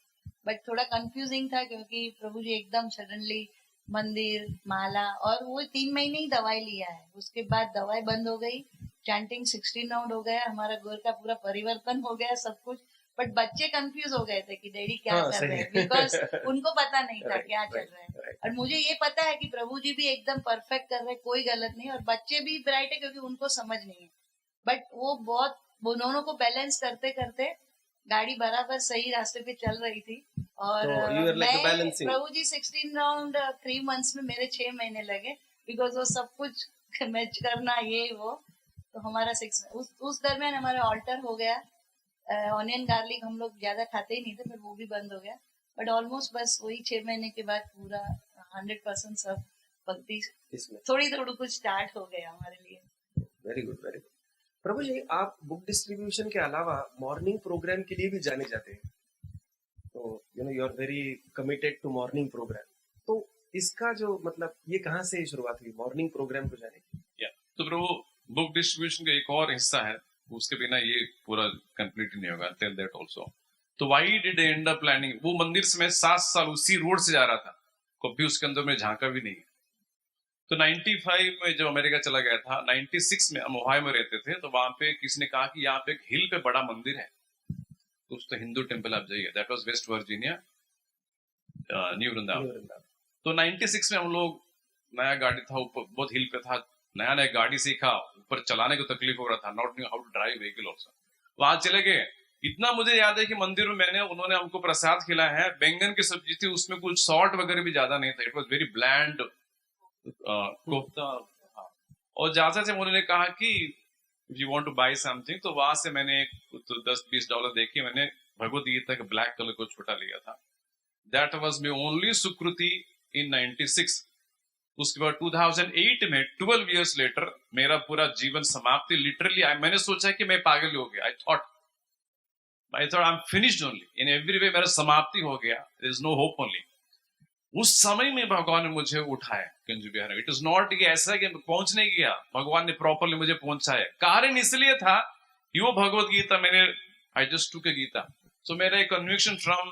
बट थोड़ा कंफ्यूजिंग था क्योंकि प्रभु जी एकदम सडनली मंदिर, माला, और वो 3 महीने ही दवाई लिया है, उसके बाद दवाई बंद हो गई, चैंटिंग 16 राउंड हो गया, हमारा घर का पूरा परिवर्तन हो गया, सब कुछ। बट बच्चे कंफ्यूज हो गए थे कि डैडी क्या हाँ, कर सही रहे है। हैं, बिकॉज उनको पता नहीं था राइट, क्या चल राइट, रहा है। राइट। और मुझे ये पता है कि प्रभु जी भी एकदम परफेक्ट कर रहे हैं, कोई गलत नहीं, और बच्चे भी ब्राइट है क्योंकि उनको समझ नहीं है। बट वो दोनों को बैलेंस करते करते गाड़ी बराबर सही रास्ते पे चल रही थी। और तो यू आर लाइक मैं बैलेंसिंग। प्रभु जी 16 राउंड 3 मंथ्स में मेरे 6 महीने लगे, बिकॉज वो सब कुछ मैच करना, ये वो। तो हमारा उस दरमियान हमारा ऑल्टर हो गया। ऑनियन गार्लिक हम लोग ज्यादा खाते ही नहीं थे, फिर वो भी बंद हो गया। बट ऑलमोस्ट बस वही 6 महीने के बाद पूरा 100% सब भक्ति इसमें थोड़ी थोड़ी कुछ स्टार्ट हो गया हमारे लिए। Very good, very good. Prabhu ji, आप बुक डिस्ट्रीब्यूशन के अलावा मॉर्निंग प्रोग्राम के लिए भी जाने जाते हैं, तो you are very committed to morning program. तो इसका जो मतलब ये कहाँ से शुरुआत हुई मॉर्निंग प्रोग्राम को जाने की? तो प्रभु बुक डिस्ट्रीब्यूशन का एक और हिस्सा है, उसके बिना ये पूरा कंप्लीट नहीं होगा। Tell that also. तो why did I end up planning, वो मंदिर से मैं 7 साल उसी रोड से जा रहा था, कभी उसके अंदर में झांका भी नहीं। तो 95 में जब अमेरिका चला गया था, 96 में हम ओहायो में रहते थे, तो वहां पे किसी ने कहा कि यहाँ पे एक हिल पे बड़ा मंदिर है, तो उस तो हिंदू टेम्पल आप जाइए। That was West Virginia, new Vrindavan. तो 96 में हम लोग, नया गाड़ी था, ऊपर बहुत हिल पे था, नया नया गाड़ी सीखा, ऊपर चलाने को तकलीफ हो रहा था, not knew how to drive vehicle also. वहां चले गए। इतना मुझे याद है कि मंदिर में उन्होंने हमको प्रसाद खिलाया है, बैंगन की सब्जी थी, उसमें कुछ सॉल्ट वगैरह भी ज्यादा नहीं था, it was very bland kofta. और ज्यादा से उन्होंने कहा कि if you want to buy something, तो वहां से मैंने तो $10-20 देके मैंने भगवत गीता का ब्लैक कलर को छोटा लिया था। दैट वाज माय ओनली सुकृति इन 96। उसके बाद 2008 में 12 इयर्स लेटर मेरा पूरा जीवन समाप्ति लिटरली। मैंने सोचा कि मैं पागल हो गया। I thought I am finished only in every way, मेरा समाप्ति हो गया, there is no hope only. उस समय में भगवान ने मुझे उठाया कुंज बिहार में। इट इज नॉट कि ऐसा कि मैं पहुंच नहीं गया, भगवान ने प्रॉपरली मुझे पहुंचाया। कारण इसलिए था कि वो भगवत गीता मैंने, आई जस्ट टुक अ गीता, सो मेरा एक conviction from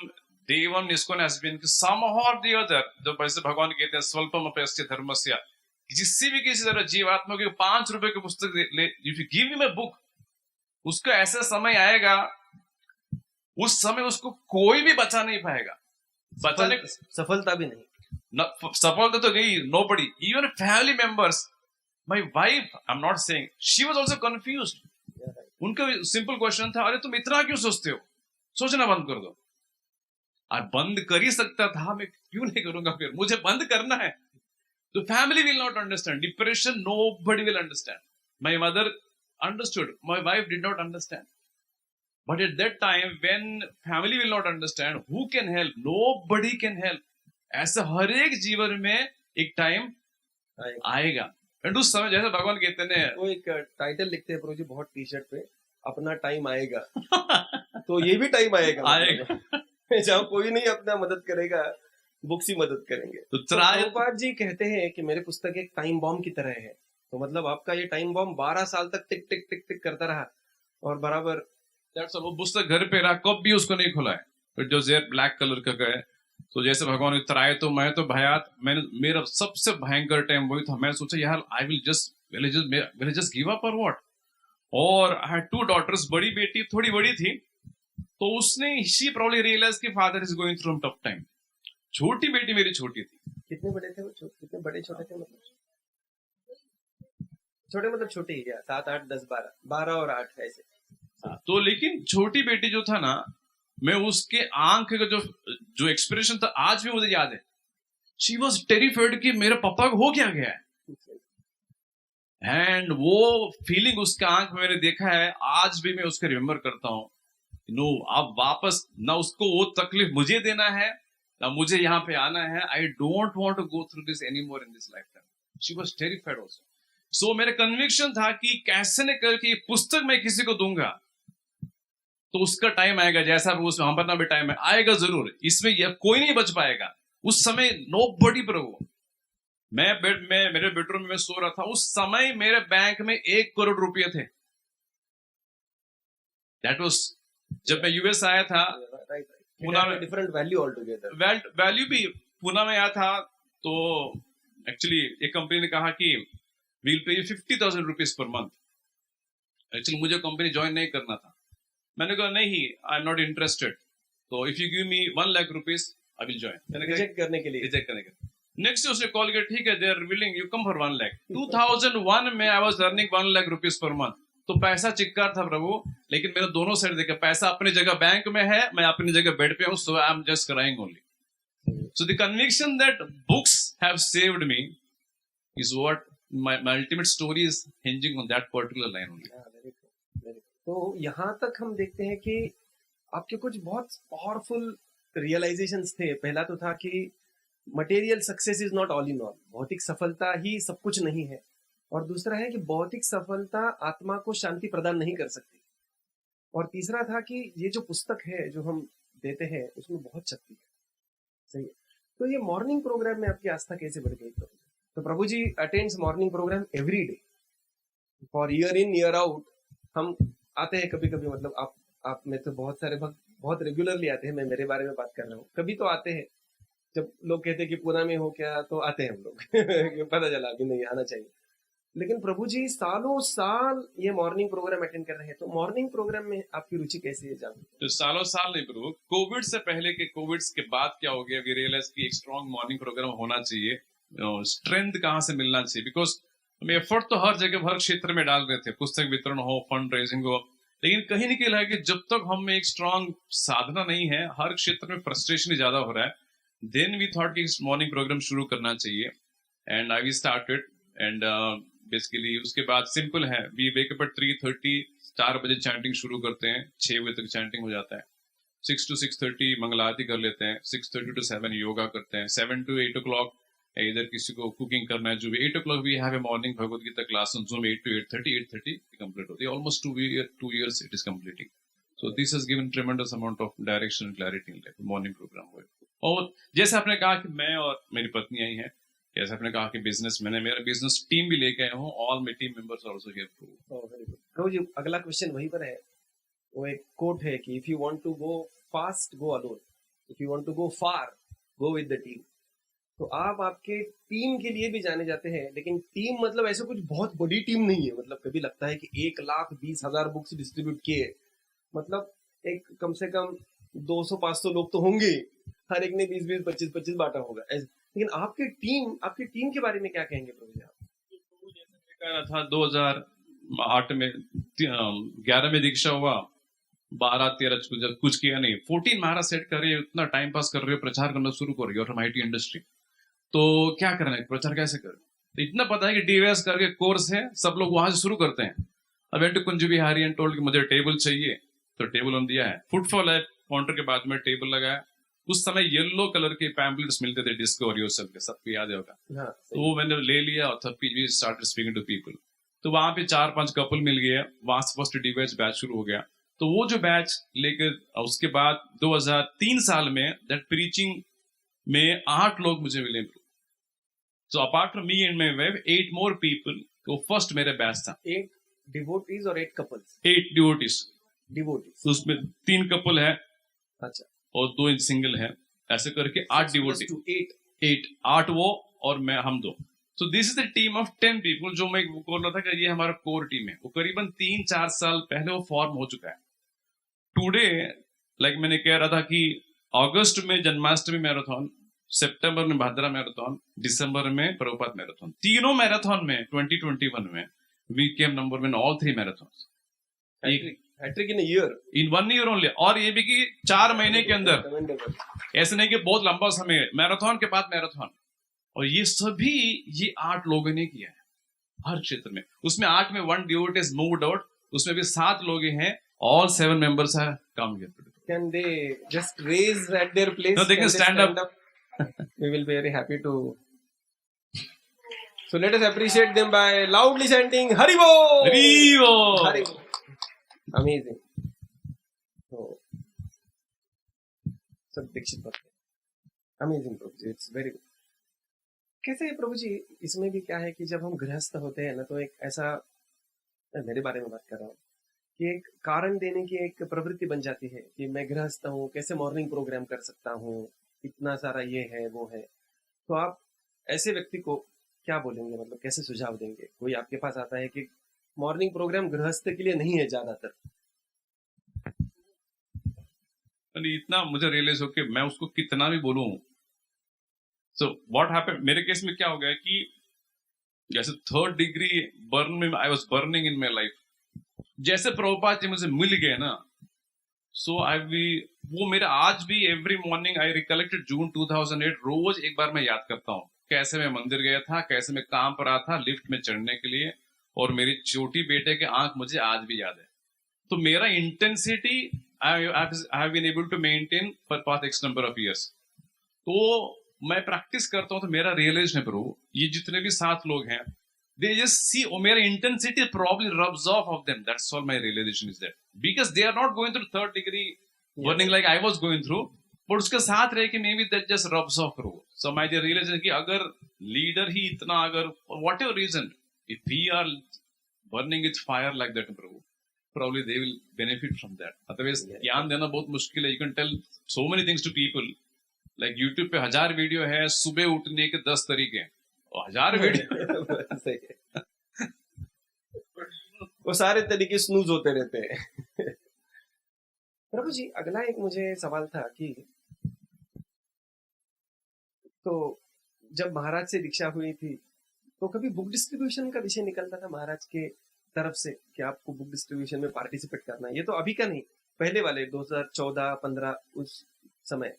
day one ISKCON has been कि somehow or the other, जो वैसे भगवान कहते हैं स्वल्पम अपयस्य धर्मस्य, जिससे भी किसी तरह जीवात्मा की 5 रुपए की पुस्तक ले, if you give me a book, उसका ऐसा समय आएगा, उस समय उसको कोई भी बचा नहीं पाएगा। बचाने सफलता भी नहीं, सफलता तो गई, nobody, even family members, my wife, I'm not saying, she was also confused. उनका सिंपल क्वेश्चन था, अरे तुम इतना क्यों सोचते हो, सोचना बंद कर दो। और बंद कर ही सकता था, मैं क्यों नहीं करूंगा, फिर मुझे बंद करना है। तो family will not understand depression, nobody will understand. My mother understood, my wife did not understand. But at that time, when family will not understand, who can help? Nobody can help. ऐसा हर एक जीवन में एक time आएगा। And उस समय जैसे भगवान कहते हैं, वो एक टाइटल लिखते हैं प्रभु जी बहुत टी-शर्ट पे, अपना टाइम आएगा। तो ये भी टाइम आएगा, आएगा जहाँ कोई नहीं अपना मदद करेगा, बुक्स ही मदद करेंगे। तो प्रभुपाद जी कहते हैं कि मेरी पुस्तक एक टाइम बॉम्ब की तरह है। तो मतलब आपका ये टाइम बॉम्ब 12 साल तक टिक टिक टिक टिक करता रहा और बराबर। वो पुस्तक घर पे रहा, कब भी उसको नहीं खुला है। जो जेर ब्लैक कलर का गए, तो जैसे भगवान उतराए, तो मैं तो भयात, मैंने मेरा सबसे भयंकर टाइम वही था। मैं सोचा यार I will just give up और व्हाट। और आई हैड 2 daughters, बड़ी बेटी थोड़ी बड़ी थी, तो उसने शी प्रोबब्ली रियलाइज कि father is going through tough time. छोटी बेटी मेरी छोटी थी। कितने बड़े थे वो, कितने बड़े छोटे थे? मतलब छोटे मतलब छोटे ही क्या, 7, 8, 10, 12 और 8 ऐसे। तो लेकिन छोटी बेटी जो था ना, मैं उसके आंख का जो एक्सप्रेशन था आज भी मुझे याद है। शी वॉज टेरिफाइड कि मेरे पापा को हो क्या गया है। एंड वो फीलिंग उसके आंख में मैंने देखा है, आज भी मैं उसको रिमेम्बर करता हूँ। नो, अब वापस ना उसको वो तकलीफ मुझे देना है, ना मुझे यहाँ पे आना है। I don't want to go through this any more in this lifetime. She was terrified also. So मेरा कन्विक्शन था कि कैसे न करके पुस्तक मैं किसी को दूंगा, तो उसका टाइम आएगा, जैसा उस हमारा भी टाइम है, आएगा जरूर। इसमें कोई नहीं बच पाएगा उस समय। नो बडी प्रभु। मैं मेरे बेडरूम में सो रहा था, उस समय मेरे बैंक में 1 करोड़ रुपए थे। दैट वाज जब मैं यूएस आया था। पुणे में different value all together. Value भी पुणे में आया था, तो एक्चुअली एक कंपनी ने कहा कि वील पे 50,000 रुपीज पर मंथ। एक्चुअली मुझे कंपनी ज्वाइन नहीं करना था। मैंने कहा नहीं, आई एम नॉट इंटरेस्टेड, तो if you give me 1 lakh rupees I will join. Reject करने के लिए। नेक्स्ट उसने कॉल किया, ठीक है, they are willing, you come for 1 lakh. 2001 में I was earning 1 lakh rupees per month. तो पैसा चिक्कार था प्रभु, लेकिन मैंने दोनों साइड देखा। पैसा अपनी जगह बैंक में है, मैं अपनी जगह बेड पे हूं, so I am just crying only. So the conviction that books have saved me is what my ultimate story is hinging on that particular line only. तो यहाँ तक हम देखते हैं कि आपके कुछ बहुत पावरफुल रियलाइजेशंस थे। पहला तो था कि material success is not all in all, भौतिक सफलता ही सब कुछ नहीं है। और दूसरा है कि भौतिक सफलता आत्मा को शांति प्रदान नहीं कर सकती। और तीसरा था कि ये जो पुस्तक है जो हम देते हैं उसमें बहुत शक्ति है। सही है। तो ये मॉर्निंग प्रोग्राम में आपकी आस्था कैसे बढ़ गई? तो Prabhu ji attends morning programme every day for year in year out. हम आते हैं कभी कभी, मतलब आप में तो बहुत सारे भक्त बहुत रेगुलरली आते हैं, मैं मेरे बारे में बात कर रहा हूँ। कभी तो आते हैं जब लोग कहते हैं कि पुणे में हो क्या, तो आते हैं हम लोग पता चला अभी नहीं आना चाहिए। लेकिन प्रभु जी सालों साल ये मॉर्निंग प्रोग्राम अटेंड कर रहे हैं, तो मॉर्निंग प्रोग्राम में आपकी रुचि कैसी है जानू? तो सालों साल नहीं प्रभु, कोविड से पहले के कोविड के बाद क्या हो गया, वी रियलाइज कि एक स्ट्रॉन्ग मॉर्निंग प्रोग्राम होना चाहिए। स्ट्रेंथ कहाँ से मिलना चाहिए, बिकॉज हम एफर्ट तो हर जगह हर क्षेत्र में डाल रहे थे, पुस्तक वितरण हो, फंड रेजिंग हो, लेकिन कहीं नहीं कहीं है कि जब तक हम में एक स्ट्रॉन्ग साधना नहीं है, हर क्षेत्र में फ्रस्ट्रेशन ही ज्यादा हो रहा है। देन वी थॉट कि मॉर्निंग प्रोग्राम शुरू करना चाहिए, and I started. And basically उसके बाद सिंपल है, वी वेक अप एट 3:30, 4 बजे चैंटिंग शुरू करते हैं, 6 बजे तक चैंटिंग हो जाता है। 6 to 6:30 मंगलारती कर लेते हैं, 6:30 to 7 योगा करते हैं, 7 to 8 o'clock इधर किसी को कुकिंग करना है जो भी। 8 o'clock we have a morning Bhagavad Gita class on Zoom, 8 to 8:30 complete होती है। Almost 2 years it is completing. So this has given tremendous amount of direction and clarity in life, morning program हुए। और जैसे आपने कहा कि मैं और मेरी पत्नी आई हैं, जैसे आपने कहा कि बिजनेस, मैंने मेरा बिजनेस टीम भी लेके आया हूँ, all my team members also here too. Prabhu ji अगला क्वेश्चन वहीं पर है, वो एक कोट है कि if you want to go fast go alone, if you want to go far go with the team. तो आप आपके टीम के लिए भी जाने जाते हैं, लेकिन टीम मतलब ऐसे कुछ बहुत बड़ी टीम नहीं है। मतलब कभी लगता है कि 1,20,000 बुक्स डिस्ट्रीब्यूट किए, मतलब एक कम से कम 200-500 लोग तो होंगे, हर एक ने 20-20, 25-25 बांटा होगा। लेकिन आपकी टीम के बारे में क्या कहेंगे प्रभु जी आप? कह रहा था 2008 में 11 में दीक्षा हुआ, 12-13 कुछ किया नहीं, 14 महाराज सेट कर रहे हो, इतना टाइम पास कर रहे हो, प्रचार करना शुरू कर रही हो फ्रॉम IT इंडस्ट्री, तो क्या करना है, प्रचार कैसे करें? तो इतना पता है कि DVS करके कोर्स है, सब लोग वहां से शुरू करते हैं। अब and Kunj Bihari and told कि मुझे टेबल चाहिए, तो टेबल हम दिया है। फुटफॉल है, काउंटर के बाद में टेबल लगाया। उस समय येलो कलर के पैम्पलेट्स मिलते थे, डिस्कवर योरसेल्फ के, सबको याद होगा। तो वो मैंने ले लिया और तब we started speaking to people. तो वहां पे 4-5 कपल मिल गए, वहां से फर्स्ट DVS बैच शुरू हो गया। तो वो जो बैच लेकर उसके बाद 2003 साल में दैट प्रीचिंग में 8 लोग मुझे मिले। So apart from me and my wife, 8 more people, वो फर्स्ट मेरे बैच था। 8 डिवोटीज और 8 कपल्स? 8 डिवोटीज। डिवोटीज, तो उसमें 3 कपल है, अच्छा, और 2 सिंगल है, ऐसे करके 8 डिवोटीज। 8 वो और मैं, हम 2। So this is the team of 10 people, जो मैं बोल रहा था कि ये हमारा कोर टीम है। वो करीबन 3-4 साल पहले वो फॉर्म हो चुका है। टुडे लाइक मैंने कह रहा था कि अगस्त में जन्माष्टमी मैराथन, सितंबर में भाद्रा मैराथन, दिसंबर में प्रभुपाद मैराथन, तीनों मैराथन में 2021 में we came number 1 all 3 marathons. Hat trick in in 1 year only. और ये भी कि 4 महीने के अंदर, ऐसे नहीं कि बहुत लंबा समय, मैराथन के बाद मैराथन। और ये सभी ये 8 लोगों ने किया है हर क्षेत्र में। उसमें 8 में 1 डिवोटी इज मूव्ड आउट, उसमें भी 7 लोग हैं, all 7 members have come here today. Can they just raise at their place? No, they can stand up. We will be very happy to. So let us appreciate them by loudly chanting Hari Bol! Hari Bol! Hari Bol! Amazing. तो सब दीक्षित भक्त है। Amazing प्रभु जी, it's very good. कैसे है प्रभु जी, इसमें भी क्या है कि जब हम गृहस्थ होते हैं ना, तो एक ऐसा, मैं मेरे बारे में बात कर रहा हूँ, कि एक कारण देने की एक प्रवृत्ति बन जाती है कि मैं गृहस्थ हूँ, कैसे मॉर्निंग प्रोग्राम कर सकता हूँ, इतना सारा ये है वो है। तो आप ऐसे व्यक्ति को क्या बोलेंगे, मतलब कैसे सुझाव देंगे? कोई आपके पास आता है कि मॉर्निंग प्रोग्राम गृहस्थ के लिए नहीं है ज्यादातर, इतना मुझे रियलाइज हो कि मैं उसको कितना भी बोलूं। सो व्हाट हैपेंड, मेरे केस में क्या हो गया कि जैसे 3rd डिग्री बर्न में I was burning in my life, जैसे प्रभुपाद जी मुझे मिल गए ना, सो आई वी वो मेरा आज भी एवरी मॉर्निंग आई रिकलेक्टेड जून 2008, रोज एक बार मैं याद करता हूँ कैसे मैं मंदिर गया था, कैसे मैं काम पर आया था लिफ्ट में चढ़ने के लिए, और मेरी छोटी बेटे के आंख मुझे आज भी याद है। तो मेरा intensity I have been able to maintain for past X number of years. तो मैं प्रैक्टिस करता हूँ तो मेरा रियलाइज है प्रभु, ये जितने भी 7 लोग हैं, they just see, oh, मेरा intensity probably rubs off of them. That's all my realization is that. Because they are not going through 3rd degree burning like I was going through, but उसके साथ रह के maybe that just rubs off Prabhu. So my realization कि अगर leader ही इतना, अगर for whatever reason, if we are burning with fire like that Prabhu, probably they will benefit from that. Otherwise ज्ञान देना बहुत मुश्किल है। You can tell so many things to people. Like YouTube पे 1000 वीडियो है, सुबह उठने के 10 तरीके, 1000 वीडियो सही है। वो सारे तरीके स्नूज होते रहते हैं। प्रभु जी, अगला एक मुझे सवाल था कि तो जब महाराज से दीक्षा हुई थी तो कभी बुक डिस्ट्रीब्यूशन का विषय निकलता था महाराज के तरफ से कि आपको बुक डिस्ट्रीब्यूशन में पार्टिसिपेट करना है? ये तो अभी का नहीं, पहले वाले 2014-15 उस समय।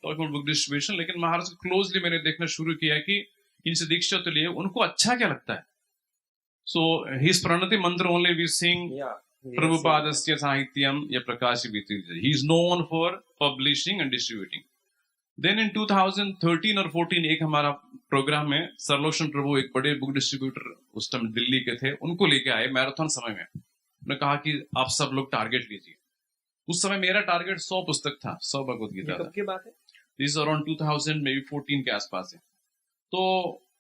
बुक डिस्ट्रीब्यूशन, लेकिन महाराज को क्लोजली मैंने देखना शुरू किया कि इनसे दीक्षा तो लिए उनको अच्छा क्या लगता है। सो हिज प्रणति मंत्र ओनली वी सिंग प्रभुपादस्य साहित्यम या प्रकाश विति, he is known for publishing and distributing. Then in 2013 और 14 एक हमारा प्रोग्राम में सरलोचन प्रभु, एक बड़े बुक डिस्ट्रीब्यूटर उस टाइम दिल्ली के थे, उनको लेके आए मैराथन समय में। उन्होंने कहा कि आप सब लोग टारगेट लीजिए। उस समय मेरा टारगेट 100 पुस्तक था, 100 भगवत गीता था। कब की बात है? दिस अराउंड 2014 के आसपास है। तो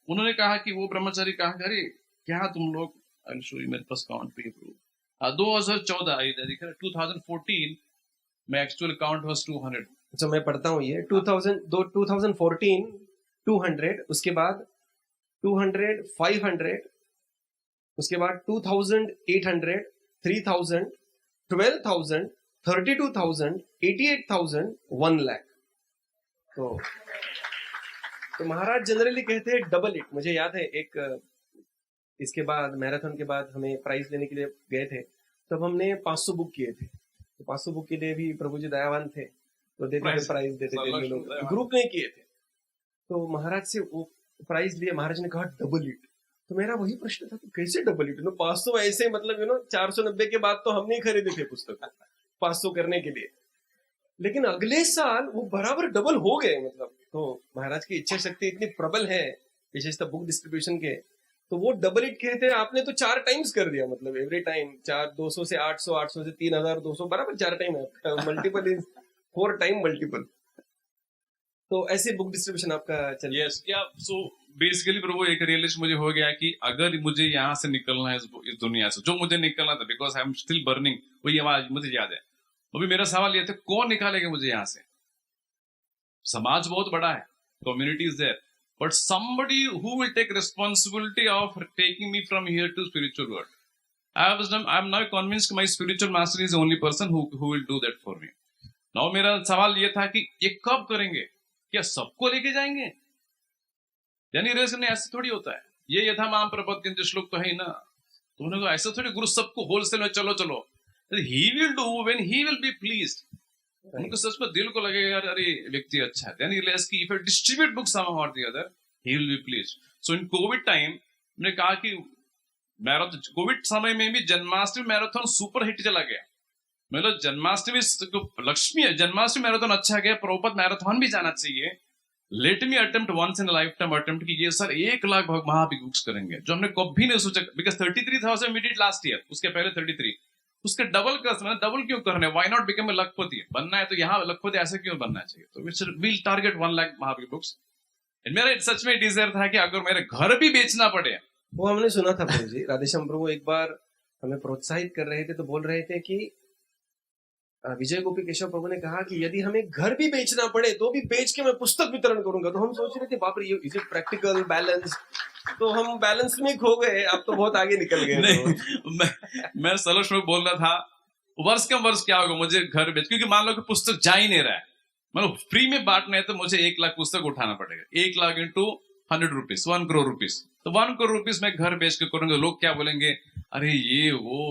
उन्होंने कहा कि वो ब्रह्मचारी कहा, अरे क्या तुम लोग, मेरे पास काउंट पे 2014 आई, 2014 में एक्चुअल काउंट वाज 200। अच्छा, मैं पढ़ता हूँ ये 2014 200, उसके बाद 200, 500, उसके बाद 2800, 3000, 12,000, 32,000, 88,000, 1 लाख। तो महाराज जनरली कहते हैं डबल इट। मुझे याद है एक, इसके बाद मैराथन के बाद हमें प्राइज लेने के लिए गए थे, तब हमने 500 बुक किए थे। तो 500 बुक के लिए भी प्रभु जी दयावान थे, तो देते थे, प्राइज देते थे। लोग ग्रुप नहीं किए थे, तो महाराज से वो प्राइज लिए। महाराज ने कहा डबल इट। तो मेरा वही प्रश्न था कि कैसे डबल इट? 500 ऐसे, मतलब 490 के बाद तो हमने ही खरीदे थे पुस्तक 500 करने के लिए, लेकिन अगले साल वो बराबर डबल हो गए। मतलब तो महाराज की इच्छा शक्ति इतनी प्रबल है, विशेषतः बुक डिस्ट्रीब्यूशन के, तो वो डबल इट कहते हैं, आपने तो 4 टाइम्स कर दिया। मतलब एवरी टाइम 200 से 800, 800 से 3200, बराबर 4 टाइम है आपका। Multiple is 4 time multiple. तो ऐसे बुक डिस्ट्रीब्यूशन आपका चलिए। यस, या सो बेसिकली प्रभु एक रियलाइज मुझे हो गया कि अगर मुझे यहाँ से निकलना है इस दुनिया से, जो मुझे निकलना था, because I am still burning, वही आवाज मुझे याद है। अभी मेरा सवाल ये था, कौन निकालेगा मुझे यहाँ से? समाज बहुत बड़ा है, community is there, but somebody who will take responsibility of taking me from here to spiritual world. I'm now convinced my spiritual master is the only person who will do that for me. Now मेरा सवाल ये था कि ये कब करेंगे? क्या सबको लेके जाएंगे? यानी रेस में ऐसे थोड़ी होता है। ये यथा माम प्रपद के श्लोक तो है ही ना, तो उन्होंने कहा ऐसा थोड़ी गुरु सबको होलसेल में चलो चलो। He will do when he will be pleased. उनको सच में दिल को लगेगा यार, अरे व्यक्ति अच्छा है, then he realizes कि if I distribute books somehow or the other, he will be pleased. So in COVID time मैंने कहा कि मैराथन, कोविड समय में भी जन्माष्टमी मैराथन सुपर हिट चला गया। मतलब जन्माष्टमी लक्ष्मी है, जन्माष्टमी मैराथन अच्छा गया, प्रभुपद मैराथन भी जाना चाहिए। Let me attempt once in life time attempt कि ये सर 1 लाख महाबिग बुक्स करेंगे, जो हमने कभी नहीं सोचा, because 33,000 we did last year, उसके पहले 33, उसके डबल कर, मैंने डबल क्यों करने, व्हाई नॉट बिकम ए लखपति, बनना है तो यहाँ लखपति ऐसे क्यों बनना चाहिए, तो विल टारगेट 1 लाख महाबिग बुक्स। मेरा सच में डिजायर था कि अगर मेरे घर भी बेचना पड़े। वो हमने सुना था प्रभु जी, राधेश्याम प्रभु एक बार हमें प्रोत्साहित कर रहे थे तो बोल रहे थे कि विजय गोपी केशव प्रभु ने कहा कि यदि हमें घर भी बेचना पड़े तो भी बेच के मैं पुस्तक वितरण करूंगा। तो हम सोच रहे थे बाप रे, इज इट प्रैक्टिकल, बैलेंस? तो हम बैलेंस में खो गए, आप तो बहुत आगे निकल गए। नहीं, मैं सलक्ष में बोल रहा था वर्ष कम वर्ष क्या होगा मुझे घर बेच, क्योंकि मान लो कि पुस्तक जा ही नहीं रहा है, मतलब फ्री में बांटना है तो मुझे 1 लाख पुस्तक उठाना पड़ेगा, 1 lakh into 100 rupees, 1 crore rupees, तो 1 करोड़ रुपीज में घर बेच के करूंगा। लोग क्या बोलेंगे, अरे ये वो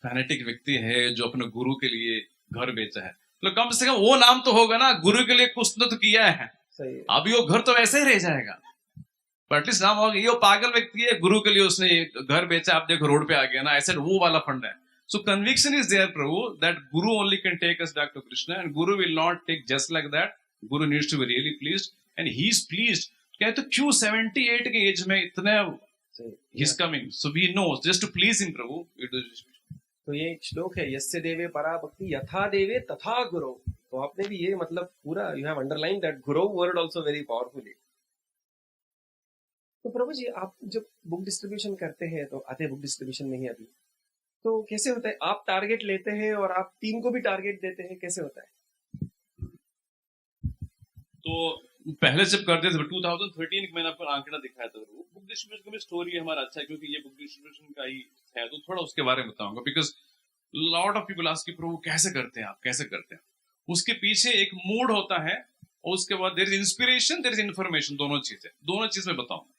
फैनेटिक व्यक्ति है जो अपने गुरु के लिए घर बेचा है, तो कम से कम वो नाम तो होगा ना, गुरु के लिए कुछ तो किया है। अभी वो घर तो वैसे ही रह जाएगा, पर एटलीस्ट नाम होगा ये पागल व्यक्ति है, गुरु के लिए उसने घर बेचा, आप देखो रोड पे आ गया ना, ऐसे वो वाला फंड है। So conviction is there Prabhu that guru only can take us back to Krishna, and guru will not take just like that, guru needs to be really pleased, and he is pleased. क्या तो क्यों 78 के age में इतने he is coming, so we know just to please him Prabhu. तो ये एक श्लोक है, यस्य देवे परा भक्ति यथा देवे तथा गुरु। तो आपने भी ये मतलब पूरा you have underline that Guru word also very powerfully. तो प्रभु जी, आप जब बुक डिस्ट्रीब्यूशन करते हैं तो आते हैं बुक डिस्ट्रीब्यूशन में ही अभी, तो कैसे होता है, आप टारगेट लेते हैं और आप टीम को भी टारगेट देते हैं, कैसे होता है? तो पहले जब करते थे 2013 में मैंने आपको आंकड़ा दिखाया था, बुक डिस्ट्रीब्यूशन का भी स्टोरी हमारा अच्छा है, क्योंकि ये बुक डिस्ट्रीब्यूशन का ही है, तो थोड़ा उसके बारे में बताऊंगा, because lot of people ask कि प्रभु कैसे करते हैं आप, कैसे करते हैं। उसके पीछे एक मूड होता है, और उसके बाद there is inspiration, there is information, दोनों चीज में बताऊंगा।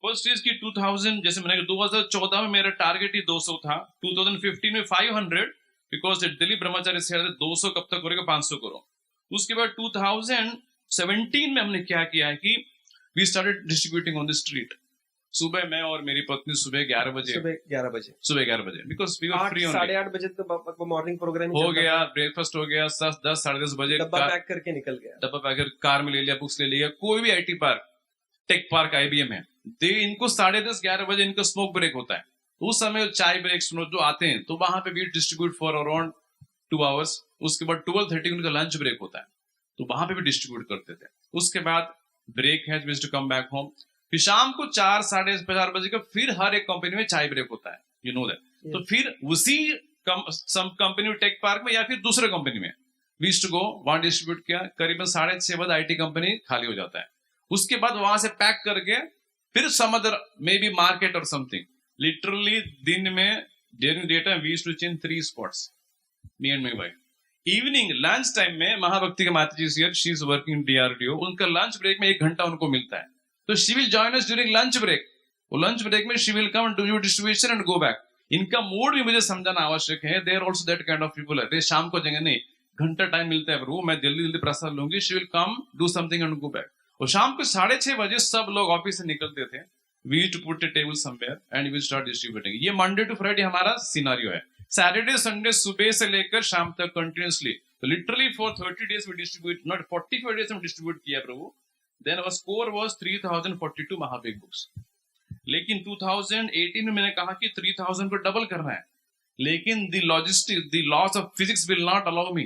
फर्स्ट चीज की 2000, जैसे मैंने 2014 में मेरा टारगेट ही 200 था, 2015 में 500, बिकॉज दिल्ली ब्रह्मचारी से 200 कब तक करेगा, 500 करो। उसके बाद 2017 में हमने क्या किया है कि we started distributing on the street. सुबह मैं और मेरी पत्नी सुबह 11 बजे, बिकॉज वी वर फ्री, 8:30 बजे तो मॉर्निंग प्रोग्राम हो गया, ब्रेकफास्ट हो गया, 10 साढ़े 10 बजे डब्बा पैक करके निकल गया, डब्बा पैक कर कार में ले लिया, बुक्स ले लिया, कोई भी IT park, tech park, IBM है, इनको 10:30 11 बजे इनका स्मोक ब्रेक होता है, उस समय चाय ब्रेक जो आते हैं, तो वहां पे we distribute for around 2 hours. उसके बाद 12:30 उनका लंच ब्रेक होता है, तो वहां पे भी डिस्ट्रीब्यूट करते थे। उसके बाद ब्रेक है, we to come back home, फिर शाम को 4 साढ़े 4 बजे का फिर हर एक कंपनी में चाय ब्रेक होता है, यू नो दैट। तो फिर उसी सम कंपनी टेक पार्क में या फिर दूसरे कंपनी में वी यूज्ड टू गो, वहां डिस्ट्रीब्यूट किया, करीबन 6:30 बजे IT कंपनी खाली हो जाता है। उसके बाद वहां से पैक करके फिर some other maybe market और समथिंग, लिटरली दिन में during day time we used to change 3 spots, me and my wife. Evening lunch time में महाभक्ति के माता जी शी इज वर्किंग DRDO, उनका लंच ब्रेक में 1 घंटा उनको मिलता है, तो she will join us during lunch break. वो लंच ब्रेक में she will come and do distribution and go back. इनका मूड भी मुझे समझाना आवश्यक है, they are also that kind of people है। शाम को जाएंगे, नहीं घंटा टाइम मिलता है प्रभु, मैं जल्दी प्रसाद लूंगी, she will come do something and go back. और शाम को 6:30 बजे सब लोग ऑफिस से निकलते थे, we used to put a table somewhere and we start distributing. ये मंडे टू फ्राइडे हमारा सिनेरियो है, सैटरडे संडे सुबह से लेकर शाम तक कंटिन्यूअसली, तो literally for 30 days we distribute, not 45 days हम डिस्ट्रीब्यूट किया Prabhu. Then our score was 3042 महाबिग बुक्स। लेकिन 2018 में मैंने कहा कि 3000 को डबल करना है, लेकिन the logistic, the loss of physics will not allow me.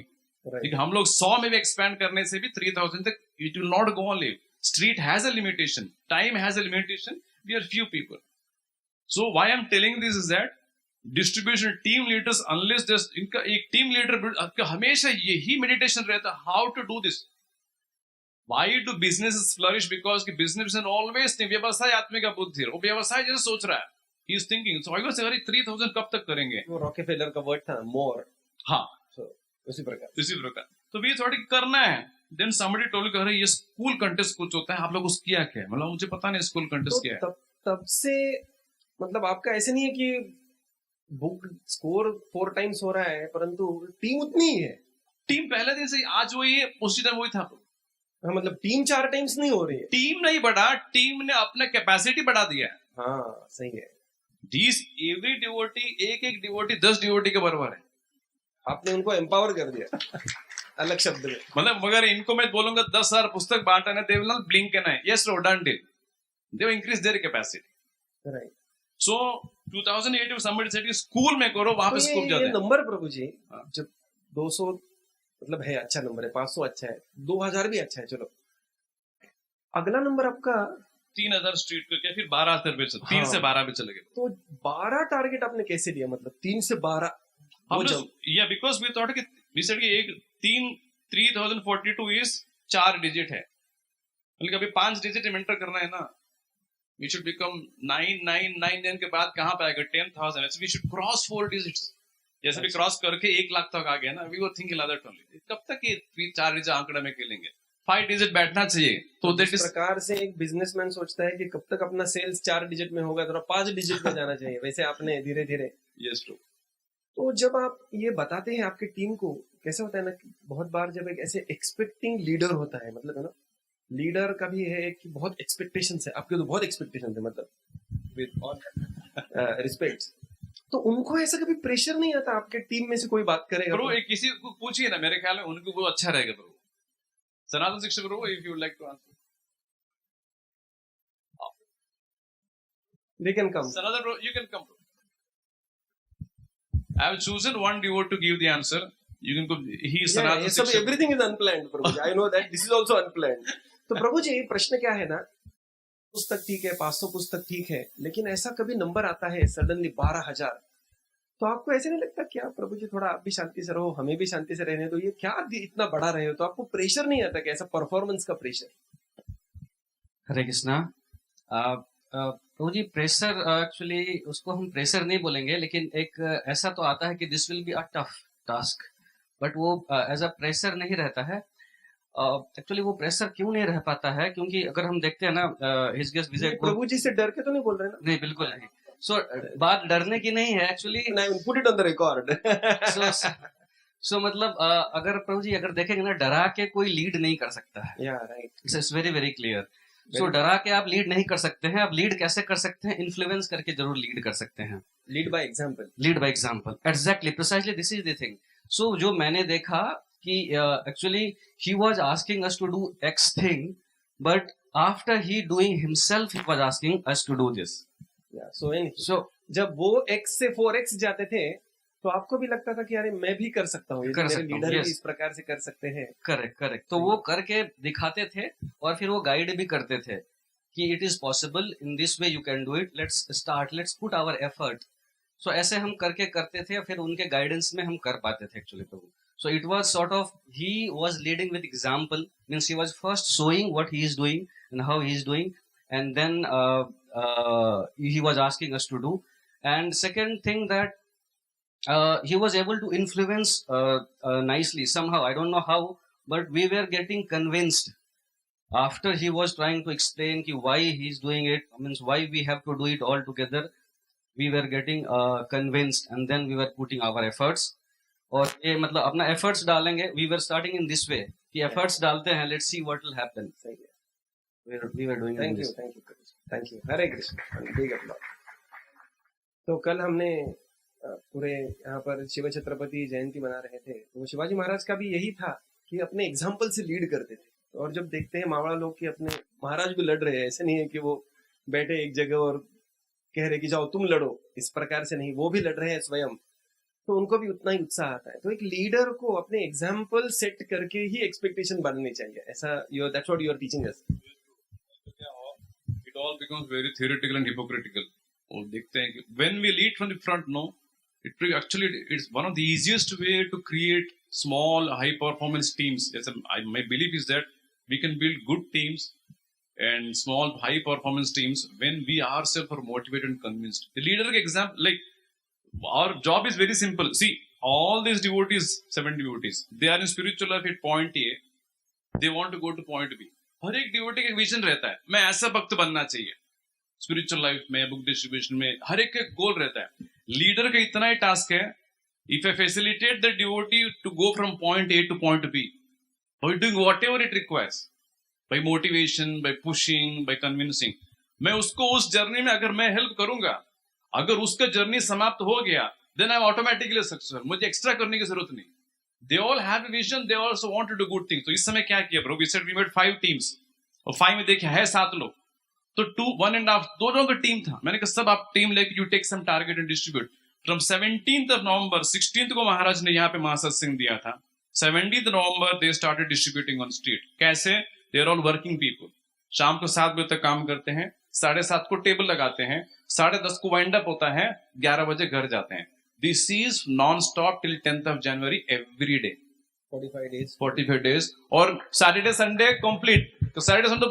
हम लोग 100 में भी एक्सपैंड करने से भी 3000 तक it will not go on live. Street has a limitation, time has a limitation, we are few people. So why I am telling this is that distribution team leaders, unless just इनका एक team leader हमेशा यही meditation रहता है, how to do this, why do business flourish, because कि business always व्यवसाय आत्मा का बुद्धि, वो व्यवसाय जैसे सोच रहा है, he is thinking, so I was अरे 3000 कब तक करेंगे, वो रॉकेफेलर का वर्ड था मोर। हाँ, उसी प्रकार तो भी थोड़ी करना है। देन समबडी टोल्ड कि अरे ये स्कूल कंटेस्ट कुछ होता है, आप लोग उसको किया क्या है, मतलब मुझे पता नहीं स्कूल कंटेस्ट क्या है। तब से मतलब आपका ऐसे नहीं है कि बुक स्कोर 4 times हो रहा है, परंतु टीम उतनी ही है। टीम पहले दिन से आज वही है, उसी टाइम वही था। हाँ, मतलब टीम 4 times नहीं हो रही है, टीम नहीं बढ़ा, टीम ने अपना कैपेसिटी बढ़ा दिया है। हाँ सही है। एवरी डिवोटी, एक डिवोटी 10 डिवोटी के बराबर है। आपने उनको एम्पावर कर दिया। अलग शब्द में। मतलब मगर इनको मैं बोलूंगा 10,000 पुस्तक बांटा ना, they will not blink an eye. Yes, no, done deal. They will increase their capacity. Right. So 2008 में somebody said कि स्कूल में करो, वहां पे तो स्कोप ये ज्यादा है। नंबर प्रभु जी, हाँ। जब 200 मतलब है अच्छा नंबर है, 500 अच्छा है, 2000 भी अच्छा है, चलो अगला नंबर आपका 3,000 स्ट्रीट पे क्या, फिर 12 पे चल, 3 हाँ। से 12 पे चले गए। तो 12 टारगेट आपने कैसे लिया, मतलब 3 से 12 वो हमने जब या बिकॉज वी थॉट कि वी सेड कि एक 3042 इज 4 डिजिट है, मतलब अभी 5 डिजिट में एंटर करना है ना, वी शुड बिकम 9999 के बाद कहां पे आएगा 10,000, वी शुड क्रॉस 4 डिजिट्स। जैसे भी क्रॉस करके 1 लाख तक आ गया ना, we were thinking like that only. कब तक ये 4 डिजिट आंकड़ा में खेलेंगे, 5 डिजिट बैठना चाहिए। तो जिस दैट इज प्रकार से एक बिजनेसमैन सोचता है कि कब तक अपना सेल्स 4 डिजिट में होगा, थोड़ा 5 डिजिट में जाना चाहिए, वैसे आपने धीरे धीरे। Yes true. तो जब आप ये बताते हैं आपकी टीम को, कैसे होता है ना कि बहुत बार जब एक ऐसे एक्सपेक्टिंग लीडर होता है, मतलब है ना, लीडर का भी है कि बहुत एक्सपेक्टेशन है आपके, तो बहुत एक्सपेक्टेशन है, मतलब विद ऑल रिस्पेक्ट, तो उनको ऐसा कभी प्रेशर नहीं आता आपके टीम में से कोई बात करेगा ब्रो तो? एक किसी को पूछिए ना, मेरे ख्याल में उनको वो अच्छा रहेगा bro. Sanatan Shikshak bro, if you would like to answer, They can come. Sanathan bro, you can come bro. I have chosen one devote to give the answer. You can go. He is Yeah, Sanathan ये सब शिक्षक। everything is unplanned, Prabhu ji. I know that this is also unplanned. तो प्रभु जी प्रश्न क्या है ना, पुस्तक ठीक है, 500 पुस्तक ठीक है, लेकिन ऐसा कभी नंबर आता है सडनली 12,000, तो आपको ऐसे नहीं लगता क्या प्रभु जी थोड़ा आप भी शांति से रहो, हमें भी शांति से रहने दो, ये क्या इतना बड़ा रहे हो, तो आपको प्रेशर नहीं आता क्या, ऐसा परफॉर्मेंस का प्रेशर? हरे कृष्णा। प्रभु जी प्रेशर एक्चुअली उसको हम प्रेशर नहीं बोलेंगे, लेकिन एक ऐसा तो आता है कि this will be a tough task, but वो एज अ प्रेशर नहीं रहता है। एक्चुअली वो प्रेशर क्यों नहीं रह पाता है, क्योंकि अगर हम देखते हैं ना हिज गेस्ट विजिट, प्रभु जी से डर के तो नहीं बोल रहे ना? नहीं बिल्कुल नहीं। सो बात डरने की नहीं है actually, put it on the record. So मतलब अगर प्रभु जी अगर देखेंगे ना, डरा के कोई लीड नहीं कर सकता है। Yeah right, it's very very clear. So डरा के आप लीड नहीं कर सकते हैं। आप लीड कैसे कर सकते हैं? इन्फ्लुएंस करके जरूर लीड कर सकते हैं। Lead by example, lead by example, exactly, precisely this is the thing. So जो मैंने देखा कि actually he was asking us to do X thing, but after he doing himself he was asking us to do this. Yeah so सो जब वो x से 4x जाते थे तो आपको भी लगता था कि यार मैं भी कर सकता हूँ, मेरे लीडर भी इस प्रकार से कर सकते हैं। Correct correct. तो वो करके दिखाते थे और फिर वो गाइड भी करते थे कि it is possible, in this way you can do it, let's start, let's put our effort. So ऐसे हम करके करते थे, फिर उनके गाइडेंस में हम कर पाते थे actually Prabhu. So it was sort of, he was leading with example, means he was first showing what he is doing and how he is doing, and then he was asking us to do. And second thing that he was able to influence nicely somehow, I don't know how, but we were getting convinced after he was trying to explain ki why he is doing it, means why we have to do it all together. We were getting convinced, and then we were putting our efforts. और ये मतलब अपना efforts डालेंगे, we were starting in this way कि efforts डालते हैं, let's see what will happen. सही है, we were doing thank you thank you thank you. Hare Krishna, big applause. तो कल हमने पूरे यहाँ पर शिव छत्रपति जयंती मना रहे थे, तो शिवाजी महाराज का भी यही था कि अपने एग्जाम्पल से लीड करते थे। और जब देखते हैं मावड़ा लोग कि अपने महाराज भी लड़ रहे हैं, ऐसे नहीं है कि वो बैठे एक जगह और कह रहे कि जाओ तुम लड़ो, इस प्रकार से नहीं, वो भी लड़ रहे हैं स्वयं, तो उनको भी उतना ही उत्साह आता है। तो एक लीडर को अपने एग्जाम्पल सेट करके ही एक्सपेक्टेशन बननी चाहिए, ऐसा that's what you are teaching us. It all becomes very theoretical and hypocritical. और देखते हैं कि when we lead from the front, no, it's one of the easiest way to create small high performance teams. My belief is that we can build good teams and small high performance teams when we ourselves are motivated and convinced. The leader example, like our job is very simple. See, all these devotees, 7 devotees, they are in spiritual life at point A, they want to go to point B. हर एक devotee का vision रहता है, मैं ऐसा भक्त बनना चाहिए। Spiritual life में, बुक डिस्ट्रीब्यूशन में, हर एक का गोल रहता है। लीडर का इतना ही टास्क है, if I facilitate the devotee to go from point A to point B by doing whatever it requires, by motivation, by pushing, by convincing, मैं उसको उस जर्नी में अगर मैं हेल्प करूंगा, अगर उसका जर्नी समाप्त हो गया, then I am automatically successful. मुझे एक्स्ट्रा करने की जरूरत नहीं। They all have a vision. They also want to do good things. तो इस समय क्या किया bro? We said we made 5 teams. और 5 में देखिए है 7 लोग. तो 1.5 2 लोगों का टीम था. मैंने कहा सब आप टीम लेके you take some target and distribute. From 17th of November, 16th को महाराज ने यहाँ पे महासत्संग दिया था. 17th November they started distributing on street. कैसे? They are all working people. शाम को 7 बजे तक काम करते हैं. 7:30 को टेबल लगाते हैं. 10:30 को वाइंड अप होता है. 11 बजे घर जाते हैं. This is non-stop till 10th of January every day. 45 days. और Saturday Sunday complete. तो Saturday Sunday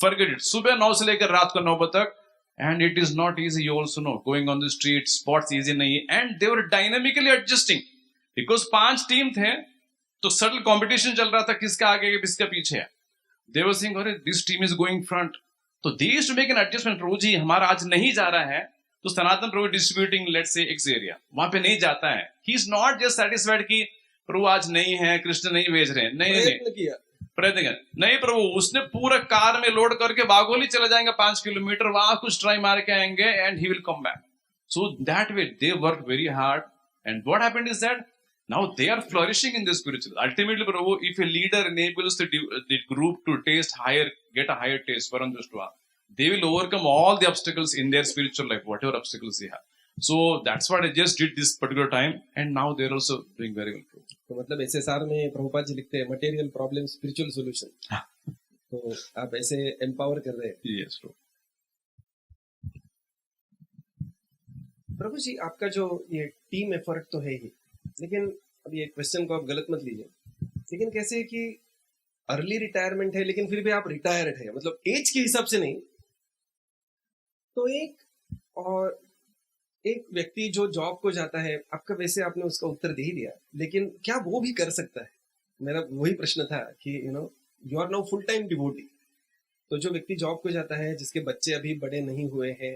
forget it. सुबह 9 से लेकर रात को 9 बजे तक. And it is not easy, you also know. Going on the street, spots easy नहीं है. And they were dynamically adjusting. Because 5 team थे, तो subtle competition चल रहा था किसका आगे किसका पीछे है. They were saying, अरे this team is going front. तो they used to make an adjustment. प्रभु जी हमारा आज नहीं जा रहा है. तो सनातन प्रभु डिस्ट्रीब्यूटिंग लेट्स से X एरिया वहां पे नहीं जाता है. He is not just satisfied कि प्रभु आज नहीं है, कृष्ण नहीं भेज रहे हैं. नहीं प्रयत्न किया नहीं प्रभु. उसने पूरा कार में लोड करके बागोली चले जाएंगे 5 किलोमीटर, वहां कुछ ट्राई मार के आएंगे and he will come back. So that way they work very hard. And what happened is that now they are flourishing in the spiritual. Ultimately Prabhu, if a leader enables the group to get a higher taste, they will overcome all the obstacles in their spiritual life, whatever obstacles they have. So that's what I just did this particular time, and now they're also doing very well. तो मतलब SSR में प्रभुपाद जी लिखते हैं material problem spiritual solution. तो आप ऐसे empower कर रहे हैं. Yes, bro. प्रभु जी आपका जो ये टीम एफर्ट तो है ही, लेकिन अब ये क्वेश्चन को आप गलत मत लीजिए, लेकिन कैसे कि अर्ली रिटायरमेंट है लेकिन फिर भी आप रिटायर्ड है, मतलब एज के हिसाब से नहीं. तो एक व्यक्ति जो जॉब को जाता है, आपका वैसे आपने उसका उत्तर दे ही दिया, लेकिन क्या वो भी कर सकता है? मेरा वही प्रश्न था कि you are now full time devotee. तो जो व्यक्ति जॉब को जाता है, जिसके बच्चे अभी बड़े नहीं हुए हैं,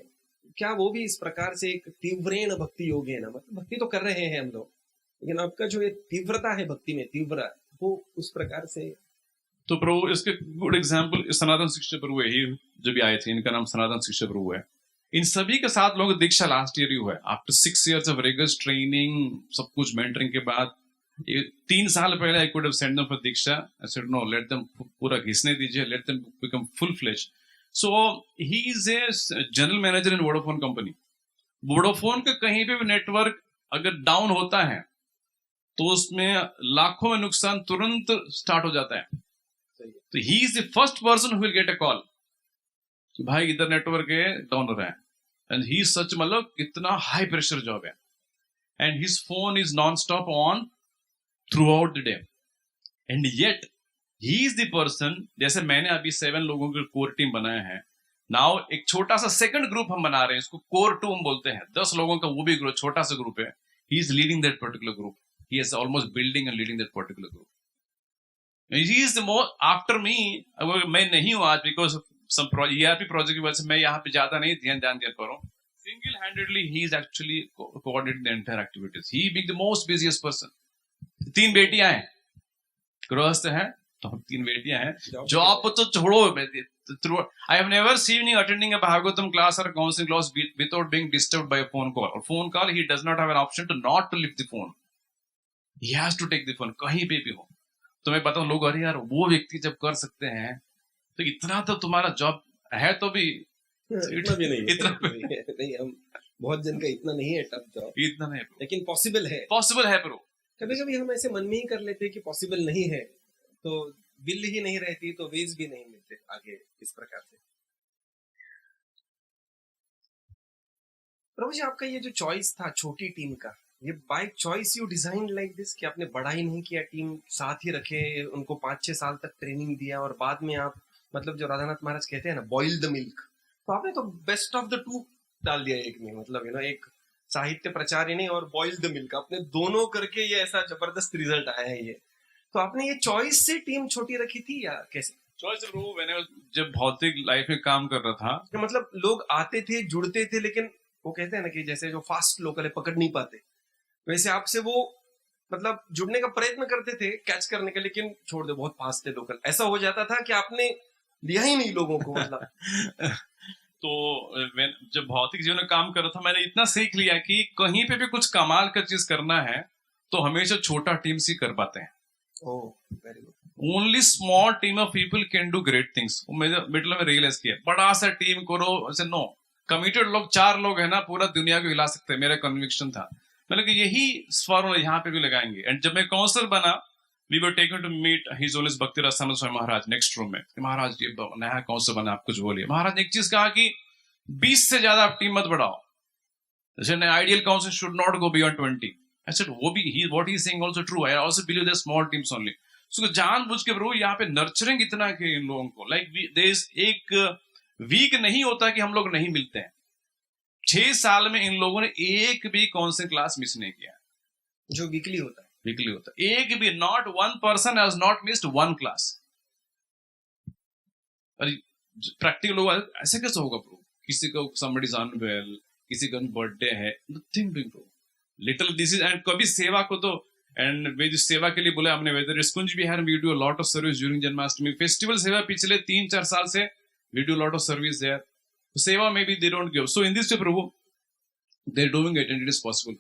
क्या वो भी इस प्रकार से एक तीव्रेण भक्ति योगी है ना? मतलब भक्ति तो कर रहे हैं हम लोग, लेकिन आपका जो ये तीव्रता है भक्ति में, तीव्र, वो उस प्रकार से. तो प्रभु इसके गुड एग्जाम्पल सनातन शिक्षा प्रभु है ही जो भी आए थे, इनका नाम सनातन शिक्षा प्रभु है. इन सभी के साथ लोगों को दीक्षा लास्ट ईयर ही हुआ है. After 6 years of rigorous training, सब कुछ मेंटरिंग के बाद 3 साल पहले I could have send them for diksha. I said no, let them पूरा घिसने दीजिए, let them become full fledge. So he is a general manager in Vodafone company. Vodafone का कहीं पे भी नेटवर्क अगर डाउन होता है तो उसमें लाखों में नुकसान तुरंत स्टार्ट हो जाता है. तो he is the first person who will get a call कि भाई इधर नेटवर्क है, डाउन हो रहा है. एंड ही सच, मतलब कितना हाई प्रेशर जॉब है. And his phone is non stop on through out the day. And yet he is the person, जैसे मैंने अभी 7 लोगों का कोर टीम बनाया है. नाउ एक छोटा सा सेकंड ग्रुप हम बना रहे हैं, इसको कोर 2 हम बोलते हैं. 10 लोगों का वो भी ग्रुप, छोटा सा ग्रुप है. He is leading that particular group. He is almost building and leading that particular group. He is the more after me. अगर मैं नहीं हूँ आज because of some ERP project की वजह से मैं यहाँ पे ज्यादा नहीं ध्यान दिया करूँ. Single-handedly, he is actually coordinating the entire activities. He being the most busiest person. 3 बेटियां हैं, गृहस्थ हैं, तो 3 बेटियां हैं. जॉब तो छोड़ो. I have never seen him attending a Bhagavatam class or a counseling class without being disturbed by a phone call. Or phone call, he does not have an option to not to lift the phone. He has to take the phone, कहीं पे भी हो. तो मैं बताऊं, लोग अरे यार वो व्यक्ति जब कर सकते हैं तो इतना तो तुम्हारा जॉब है तो भी इतना भी नहीं, हम बहुत जन का इतना नहीं है टफ जॉब, इतना नहीं, लेकिन पॉसिबल है. प्रो. कभी कभी हम ऐसे मन में ही कर लेते कि पॉसिबल नहीं है, तो बिल ही नहीं रहती तो वेज भी नहीं मिलते आगे, इस प्रकार से. प्रभु जी आपका ये जो चॉइस था छोटी टीम का, ये by choice you design like this कि आपने बड़ा ही नहीं किया, टीम साथ ही रखे, उनको 5-6 साल तक ट्रेनिंग दिया और बाद में आप, मतलब जो राधानाथ महाराज कहते हैं ना, बॉइल द मिल्क, तो आपने तो बेस्ट ऑफ द 2 डाल दिया एक में. मतलब एक साहित्य प्रचारिणी और बॉइल द मिल्क, आपने दोनों करके ये ऐसा जबरदस्त रिजल्ट आया है. ये तो आपने ये चॉइस से टीम छोटी रखी थी या कैसे? चॉइस जब भौतिक लाइफ में काम कर रहा था, मतलब लोग आते थे, जुड़ते थे, लेकिन वो कहते हैं ना कि जैसे जो फास्ट लोकल है पकड़ नहीं पाते, वैसे आपसे वो मतलब जुड़ने का प्रयत्न करते थे, कैच करने का, लेकिन छोड़ दे, बहुत फास्ट थे लोकल. ऐसा हो जाता था कि आपने लिया ही नहीं लोगों को, मतलब. तो जब भौतिक जीवन में काम कर रहा था, मैंने इतना सीख लिया कि कहीं पे भी कुछ कमाल का चीज करना है तो हमेशा छोटा टीम से कर पाते हैं. Oh, very good. Only small team of people can do great things. Middle में रियलाइज किया, बड़ा सा टीम करो ऐसे नो. कमिटेड लोग 4 लोग है ना, पूरा दुनिया को हिला सकते हैं. मेरा कन्विक्शन था, मतलब कि यही फॉर्मूला यहाँ पे भी लगाएंगे. एंड जब मैं काउंसलर बना, we were taken to meet his holiness Bhakti Rasa Swami Maharaj next room में. महाराज ये नया काउंसलर बना, आप कुछ बोलिए. महाराज ने एक चीज कहा कि 20 से ज्यादा आप टीम मत बढ़ाओ. जैसे ideal counsellor should not go beyond 20. I said, वो भी what he is saying also true. I also believe they're small teams only. So जानबूझ के ब्रो यहाँ पे नर्चरिंग इतना है इन लोगों को. Like there is एक वीक नहीं होता कि हम लोग नहीं मिलते हैं. 6 साल में इन लोगों ने एक भी काउंसलिंग क्लास मिस नहीं किया, जो वीकली होता है. वीकली होता है. एक भी, not one person has not missed one class. अरे प्रैक्टिकल लोग ऐसे कैसे होगा ब्रो? किसी को somebody is unwell, किसी का बर्थडे है, nothing doing bro. Little this is. And कभी सेवा को तो, एंड वे जो सेवा के लिए बोले हमने, whether is Kunj Vihar we do a lot of service during Janmashtami festival. सेवा पिछले 3-4 साल से we do lot of service there. सेवा में भी they don't give. So in this way प्रभु they are doing it and it is possible.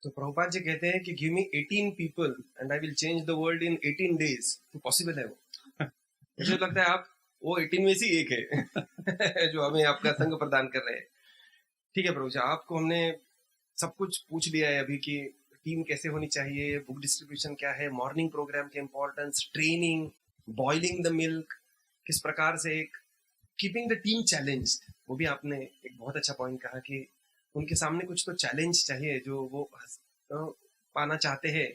तो प्रभुपाद जी कहते हैं कि give me 18 people and I will change the world in 18 days. तो possible है वो. मुझे लगता है आप वो 18 में से एक है जो हमें आपका संग प्रदान कर रहे हैं. ठीक है प्रभु जी, आपको हमने सब कुछ पूछ लिया है अभी कि टीम कैसे होनी चाहिए, बुक डिस्ट्रीब्यूशन क्या है, मॉर्निंग प्रोग्राम के importance, training, boiling the milk, किस प्रकार से एक कीपिंग द टीम चैलेंज्ड. वो भी आपने एक बहुत अच्छा पॉइंट कहा कि उनके सामने कुछ तो चैलेंज चाहिए जो वो पाना चाहते हैं.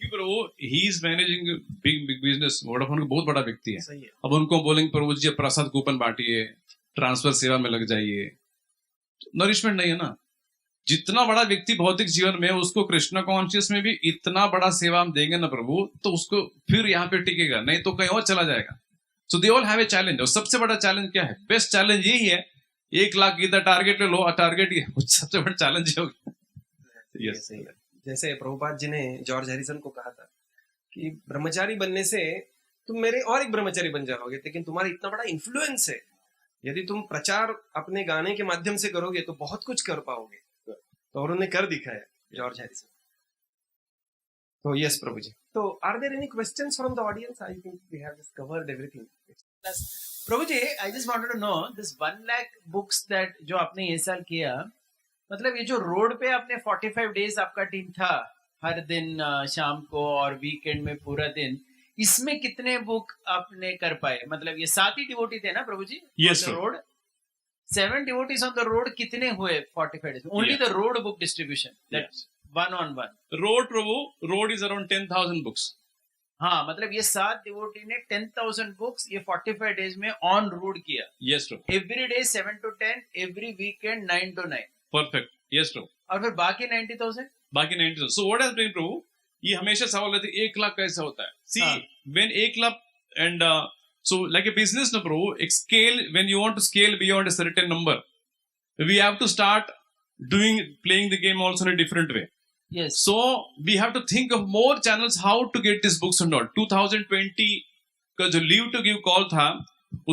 He is managing big business. Vodafone का बहुत बड़ा व्यक्ति है. सही है. अब उनको बोलेंगे प्रभु जी प्रसाद कूपन बांटिए, ट्रांसफर सेवा में लग जाइए, नरिशमेंट नहीं है ना. जितना बड़ा व्यक्ति भौतिक जीवन में, उसको कृष्ण कॉन्शियस में भी इतना बड़ा सेवा हम देंगे ना प्रभु, तो उसको फिर यहाँ पे टिकेगा, नहीं तो कहीं और चला जाएगा. So they all have a challenge. और सबसे बड़ा चैलेंज क्या है? बेस्ट चैलेंज यही है. 1 लाख गीता टारगेट ले लो, टारगेट ही सबसे बड़ा चैलेंज होगा. यस, जैसे प्रभुपाद जी ने जॉर्ज हैरिसन को कहा था कि ब्रह्मचारी बनने से तुम मेरे और एक ब्रह्मचारी बन जाओगे, लेकिन तुम्हारा इतना बड़ा इन्फ्लुएंस है, यदि तुम प्रचार अपने गाने के माध्यम से करोगे तो बहुत कुछ कर पाओगे. तो उन्होंने कर दिखाया जॉर्ज हैरिसन. तो यस प्रभु जी. तो are there any questions from the audience? I think we have just covered everything. प्रभु जी, I just wanted to know this 1 lakh books that जो आपने ये साल किया, मतलब ये जो रोड पे आपने 45 डेज आपका टीम था, हर दिन शाम को और वीकेंड में पूरा दिन, इसमें कितने बुक आपने कर पाए? मतलब ये 7 ही डिवोटी थे ना प्रभु जी? Yes, sir. Road 7 devotees on the road कितने हुए 45 days? Only the road book distribution. That's one on one. Road Prabhu, road is around 10,000 books. हाँ, मतलब ये 7 डिवोटी ने 10,000 बुक्स ये 45 डेज में ऑन रोड किया. Yes Prabhu. Every day 7 to 10, every weekend 9 to 9. Perfect. Yes Prabhu. और फिर बाकी 90,000. बाकी 90,000. So what has been Prabhu, ये हमेशा सवाल रहता है 1 लाख कैसा होता है. See when 1 lakh and so like a business no bro, scale, when you want to scale beyond a certain number, we have to start playing the game also in a different way. Yes. So we have to think of more channels how to get these books or not. 2020 का जो leave to give call था,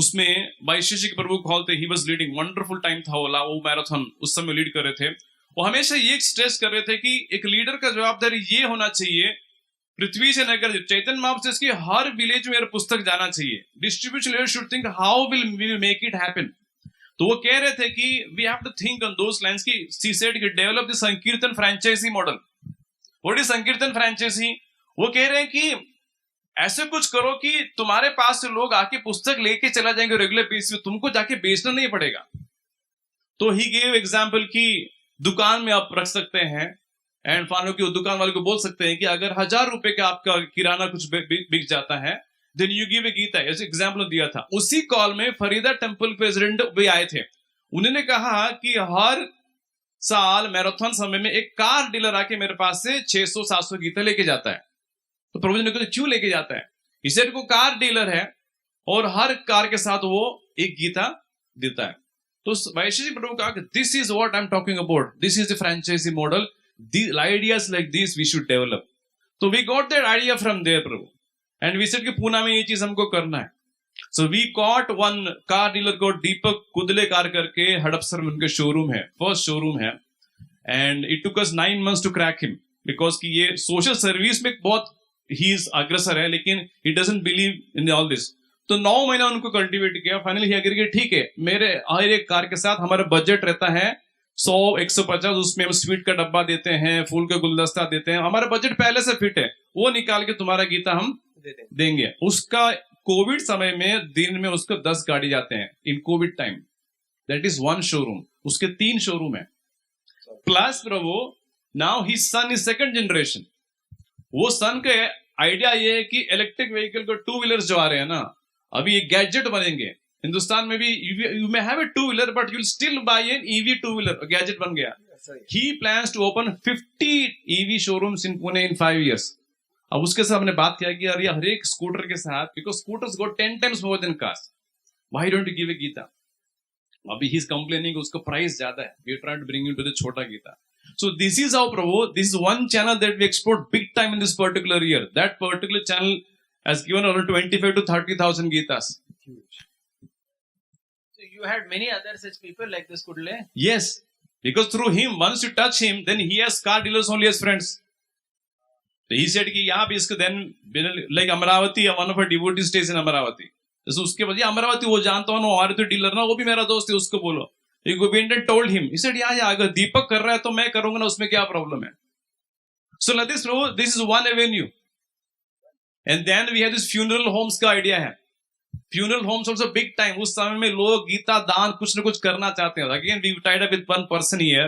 उसमें वैशेषिक प्रभु call थे. He was leading, wonderful time था वो marathon उस समय lead कर रहे थे. वो हमेशा ये स्ट्रेस कर रहे थे कि एक लीडर का जवाबदारी ये होना चाहिए, पृथ्वी से नगर चैतन्य महाप्रभु की हर विलेज में पुस्तक जाना चाहिए. Distribution leader should think how will we make it happen. तो वो कह रहे थे कि we have to think on those lines की सी सेड कि develop the sankirtan franchise model. What is sankirtan franchise? वो कह रहे हैं कि ऐसे कुछ करो कि तुम्हारे पास से लोग आके पुस्तक लेके चला जाएंगे रेगुलर बेसिस पे, तुमको जाके बेचना नहीं पड़ेगा. तो ही गेव एग्जांपल कि दुकान में आप रख सकते हैं एंड फानो की दुकान वाले को बोल सकते हैं कि अगर 1000 रुपए का आपका किराना कुछ बिक जाता है, then you give a Gita. ऐसे एग्जाम्पल दिया था. उसी कॉल में फरीदा टेम्पल प्रेसिडेंट भी आए थे. उन्होंने कहा कि हर साल मैराथन समय में एक कार डीलर आके मेरे पास से 600-700 गीता लेके जाता है. तो प्रभु जी ने कहा क्यों लेके जाता है? इसे को कार डीलर है और हर कार के साथ वो एक गीता देता है. तो वैशेषिक प्रभु कहा this is what I am talking about, this is the franchise model. These ideas like this we should develop. So we got that idea from there, Prabhu, and we said कि पुणे में ये चीज हमको करना है. So we got one car dealer को दीपक Kudle car करके हड़पसर में उनके शोरूम है, फर्स्ट शोरूम है, and it took us 9 months to crack him. Because कि ये सोशल सर्विस में बहुत ही अग्रसर है, लेकिन ही doesn't believe in all this. तो 9 महीना उनको कल्टीवेट किया, फाइनली ही एग्री किया ठीक है, मेरे हर एक कार के साथ हमारा बजट रहता है 100-150, उसमें हम स्वीट का डब्बा देते हैं, फूल का गुलदस्ता देते हैं, हमारा बजट पहले से फिट है, वो निकाल के तुम्हारा गीता हम देंगे। उसका कोविड समय में दिन में उसको 10 गाड़ी जाते हैं in Covid time, that is 1 showroom, उसके 3 शोरूम है। Plus Prabhu now he son is 2nd generation, वो सन के आइडिया ये है कि इलेक्ट्रिक व्हीकल को 2 व्हीलर्स जो आ रहे हैं ना, अभी ये गैजेट बनेंगे हिंदुस्तान में भी, you may have a 2 wheeler but you will still buy an EV 2 wheeler, gadget बन गया। He plans to open 50 EV showrooms in Pune in 5 years। अब उसके साथ हमने बात किया कि यार हर एक स्कूटर के साथ, because scooters go 10 times more than cars, why don't you give a Gita? अभी ही इज कंप्लेनिंग उसका प्राइस ज्यादा है, we try to bring you to the chhota Gita. So this is how Prabhu, this is one channel that we explored big time in this particular year. That particular channel has given around 25 to 30,000 Gitas. So you had many other such people like this Kudle? Yes, because through him, once you touch him, then he has car dealers only as friends. So he said कि यहाँ भी इसको then like Amaravati, one of our devotees stays in Amaravati. So उसके बाद अमरावती वो जानता हूँ, हमारे तो डीलर ना, वो भी मेरा दोस्त है, उसको बोलो। Govindan told him, he said, yeah, अगर दीपक कर रहा है तो मैं करूंगा ना, उसमें क्या प्रॉब्लम है? So like this, this is one avenue. And then we have this funeral homes का आइडिया है। Funeral homes also big time, उस समय में लोग गीता दान कुछ न कुछ करना चाहते हैं। Again, we tied up with one person here,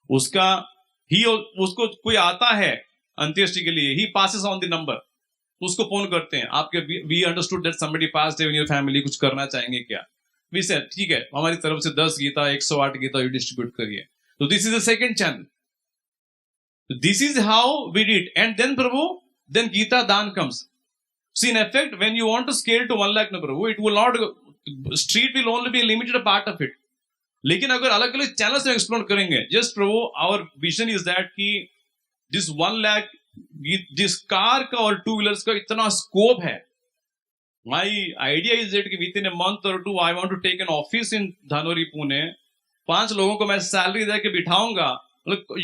उसको कोई आता है अंत्येष्टि के लिए, he passes on the number, उसको फोन करते हैं, आपके we understood that somebody passed away in your family, कुछ करना चाहेंगे क्या? We said, ठीक है, हमारी तरफ से 10 गीता 108 गीता यू डिस्ट्रीब्यूट करिए। तो this is the second channel, this is how we did. And then Prabhu, then Gita Daan comes. See in effect when you want to scale to 1 lakh ना Prabhu, it will not, street will only be limited part of it. लेकिन अगर अलग अलग channel से explore करेंगे, just Prabhu our vision is that कि this 1 lakh, जिस car का और 2 व्हीलर्स का इतना स्कोप है। My idea is that within a month or 2, I want to take an office in Dhanori, Pune. 5 लोगों को मैं सैलरी दे के बिठाऊंगा।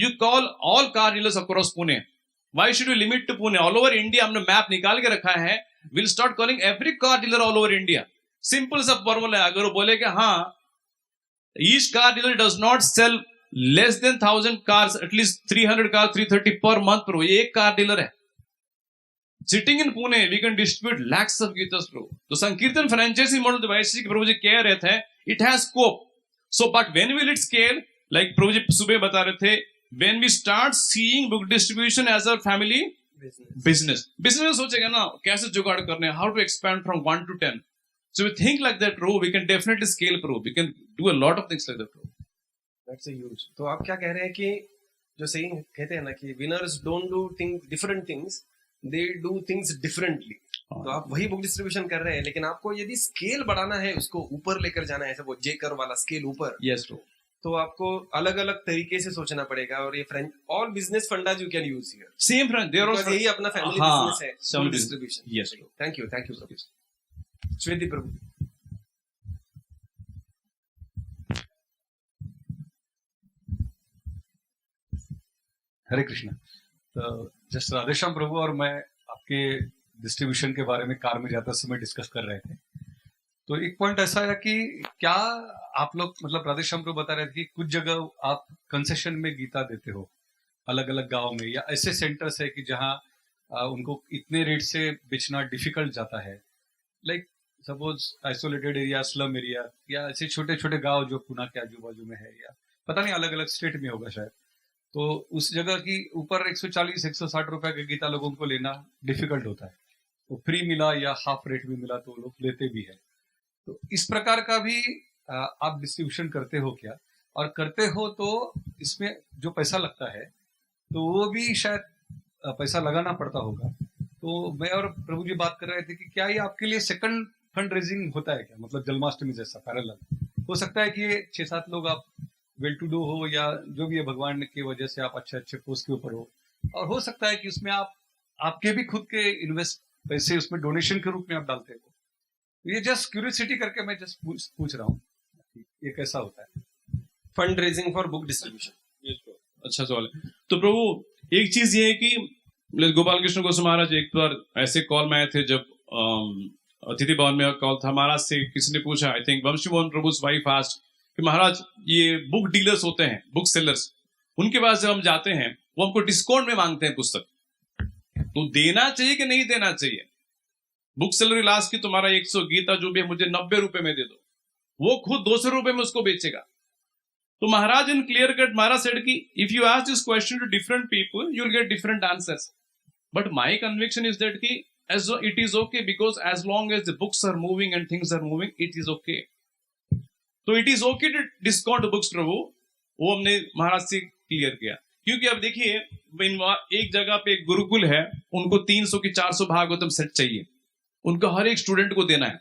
You call all car dealers across Pune. Why should you limit to Pune? All over India हमने map निकाल के रखा है। We'll start calling every car dealer all over India. Simple सा फॉर्मूला है। अगर वो बोले कि हाँ, each car dealer does not sell less than 1,000 cars, at least 300 cars, 330 per month, पर वो एक कार डीलर है। Sitting in Pune, we can distribute lakhs of Gitas, Prabhu. तो संकीर्तन फ्रेंचाइजी मॉडल तो वैसे कि प्रभु जी कह रहे थे, it has scope. So, but when will it scale? Like प्रभु जी सुबह बता रहे थे, when we start seeing book distribution as our family business में सोचेगा ना कैसे जुगाड़ करने, how to expand from 1 to 10. So we think like that, Prabhu, we can definitely scale, Prabhu. We can do a lot of things like that, Prabhu. That's a huge. तो आप क्या कह रहे हैं कि जो सही कहते हैं ना कि winners don't do things different things, they do things differently. तो आप वही बुक डिस्ट्रीब्यूशन कर रहे हैं, लेकिन आपको यदि स्केल बढ़ाना है, उसको ऊपर लेकर जाना है, ऐसे वो जे कर्व वाला स्केल ऊपर, Yes, Prabhu. तो आपको अलग अलग तरीके से सोचना पड़ेगा। और ये friend all business fundas you can use here, Same friend, they are also यही अपना फैमिली हाँ, बिजनेस है, family book business. Distribution. Yes, Prabhu. Thank you Prabhu. Shweti Prabhu. Hare Krishna. तो जस्ट राधेश्याम प्रभु और मैं आपके डिस्ट्रीब्यूशन के बारे में कार में जाते समय डिस्कस कर रहे थे। तो एक पॉइंट ऐसा है कि क्या आप लोग, मतलब राधेश्याम प्रभु बता रहे थे कि कुछ जगह आप कंसेशन में गीता देते हो अलग अलग गांव में, या ऐसे सेंटर्स है कि जहां उनको इतने रेट से बेचना डिफिकल्ट जाता है, like suppose isolated area, slum area, या ऐसे छोटे छोटे गांव जो पुणे के आजू बाजू में है, या पता नहीं अलग अलग स्टेट में होगा शायद। तो उस जगह की ऊपर 140-160 रुपए का गीता लोगों को लेना डिफिकल्ट होता है। तो फ्री मिला या हाफ रेट में मिला तो लोग लेते भी है। तो इस प्रकार का भी आप डिस्ट्रीब्यूशन करते हो क्या? और करते हो तो इसमें जो पैसा लगता है तो वो भी शायद पैसा लगाना पड़ता होगा। तो मैं और प्रभु जी बात कर रहे थे कि क्या ये आपके लिए सेकंड फंड रेजिंग होता है क्या? मतलब जन्माष्टमी जैसा पैरेलल हो सकता है कि ये 6-7 लोग आप वेल टू डू हो, या जो भी है भगवान की वजह से आप अच्छे अच्छे पोस्ट के ऊपर हो, और हो सकता है कि उसमें आप आपके भी खुद के इन्वेस्ट पैसे उसमें डोनेशन के रूप में आप डालते हो। तो ये जस्ट क्यूरियोसिटी करके मैं जस्ट पूछ रहा हूँ ये कैसा होता है। Fund raising for book distribution. अच्छा सवाल है। तो प्रभु एक चीज ये है कि गोपाल कृष्ण गोस्वामी महाराज एक बार ऐसे कॉल में आए थे जब अतिथि भवन में कॉल था, महाराज से किसी ने पूछा, आई थिंक वंशी मोहन प्रभु's वाइफ आस्क्ड कि महाराज ये बुक डीलर्स होते हैं, बुक सेलर्स, उनके पास जब हम जाते हैं वो हमको डिस्काउंट में मांगते हैं पुस्तक, तो देना चाहिए कि नहीं देना चाहिए? बुक सेलर लास्ट की तुम्हारा 100 गीता जो भी है मुझे 90 रुपए में दे दो, वो खुद 200 रुपए में उसको बेचेगा। तो Maharaj in clear cut Maharaj said कि if you ask this question to different people you will get different answers, but my conviction is that कि as it is okay because as long as the books are moving and things are moving it is okay, तो it is okay to discount books प्रभु, वो हमने महाराज से clear किया। क्योंकि अब देखिए एक जगह पे एक गुरुकुल है, उनको 300 की 400 भागवतम सेट चाहिए, उनको हर एक स्टूडेंट को देना है,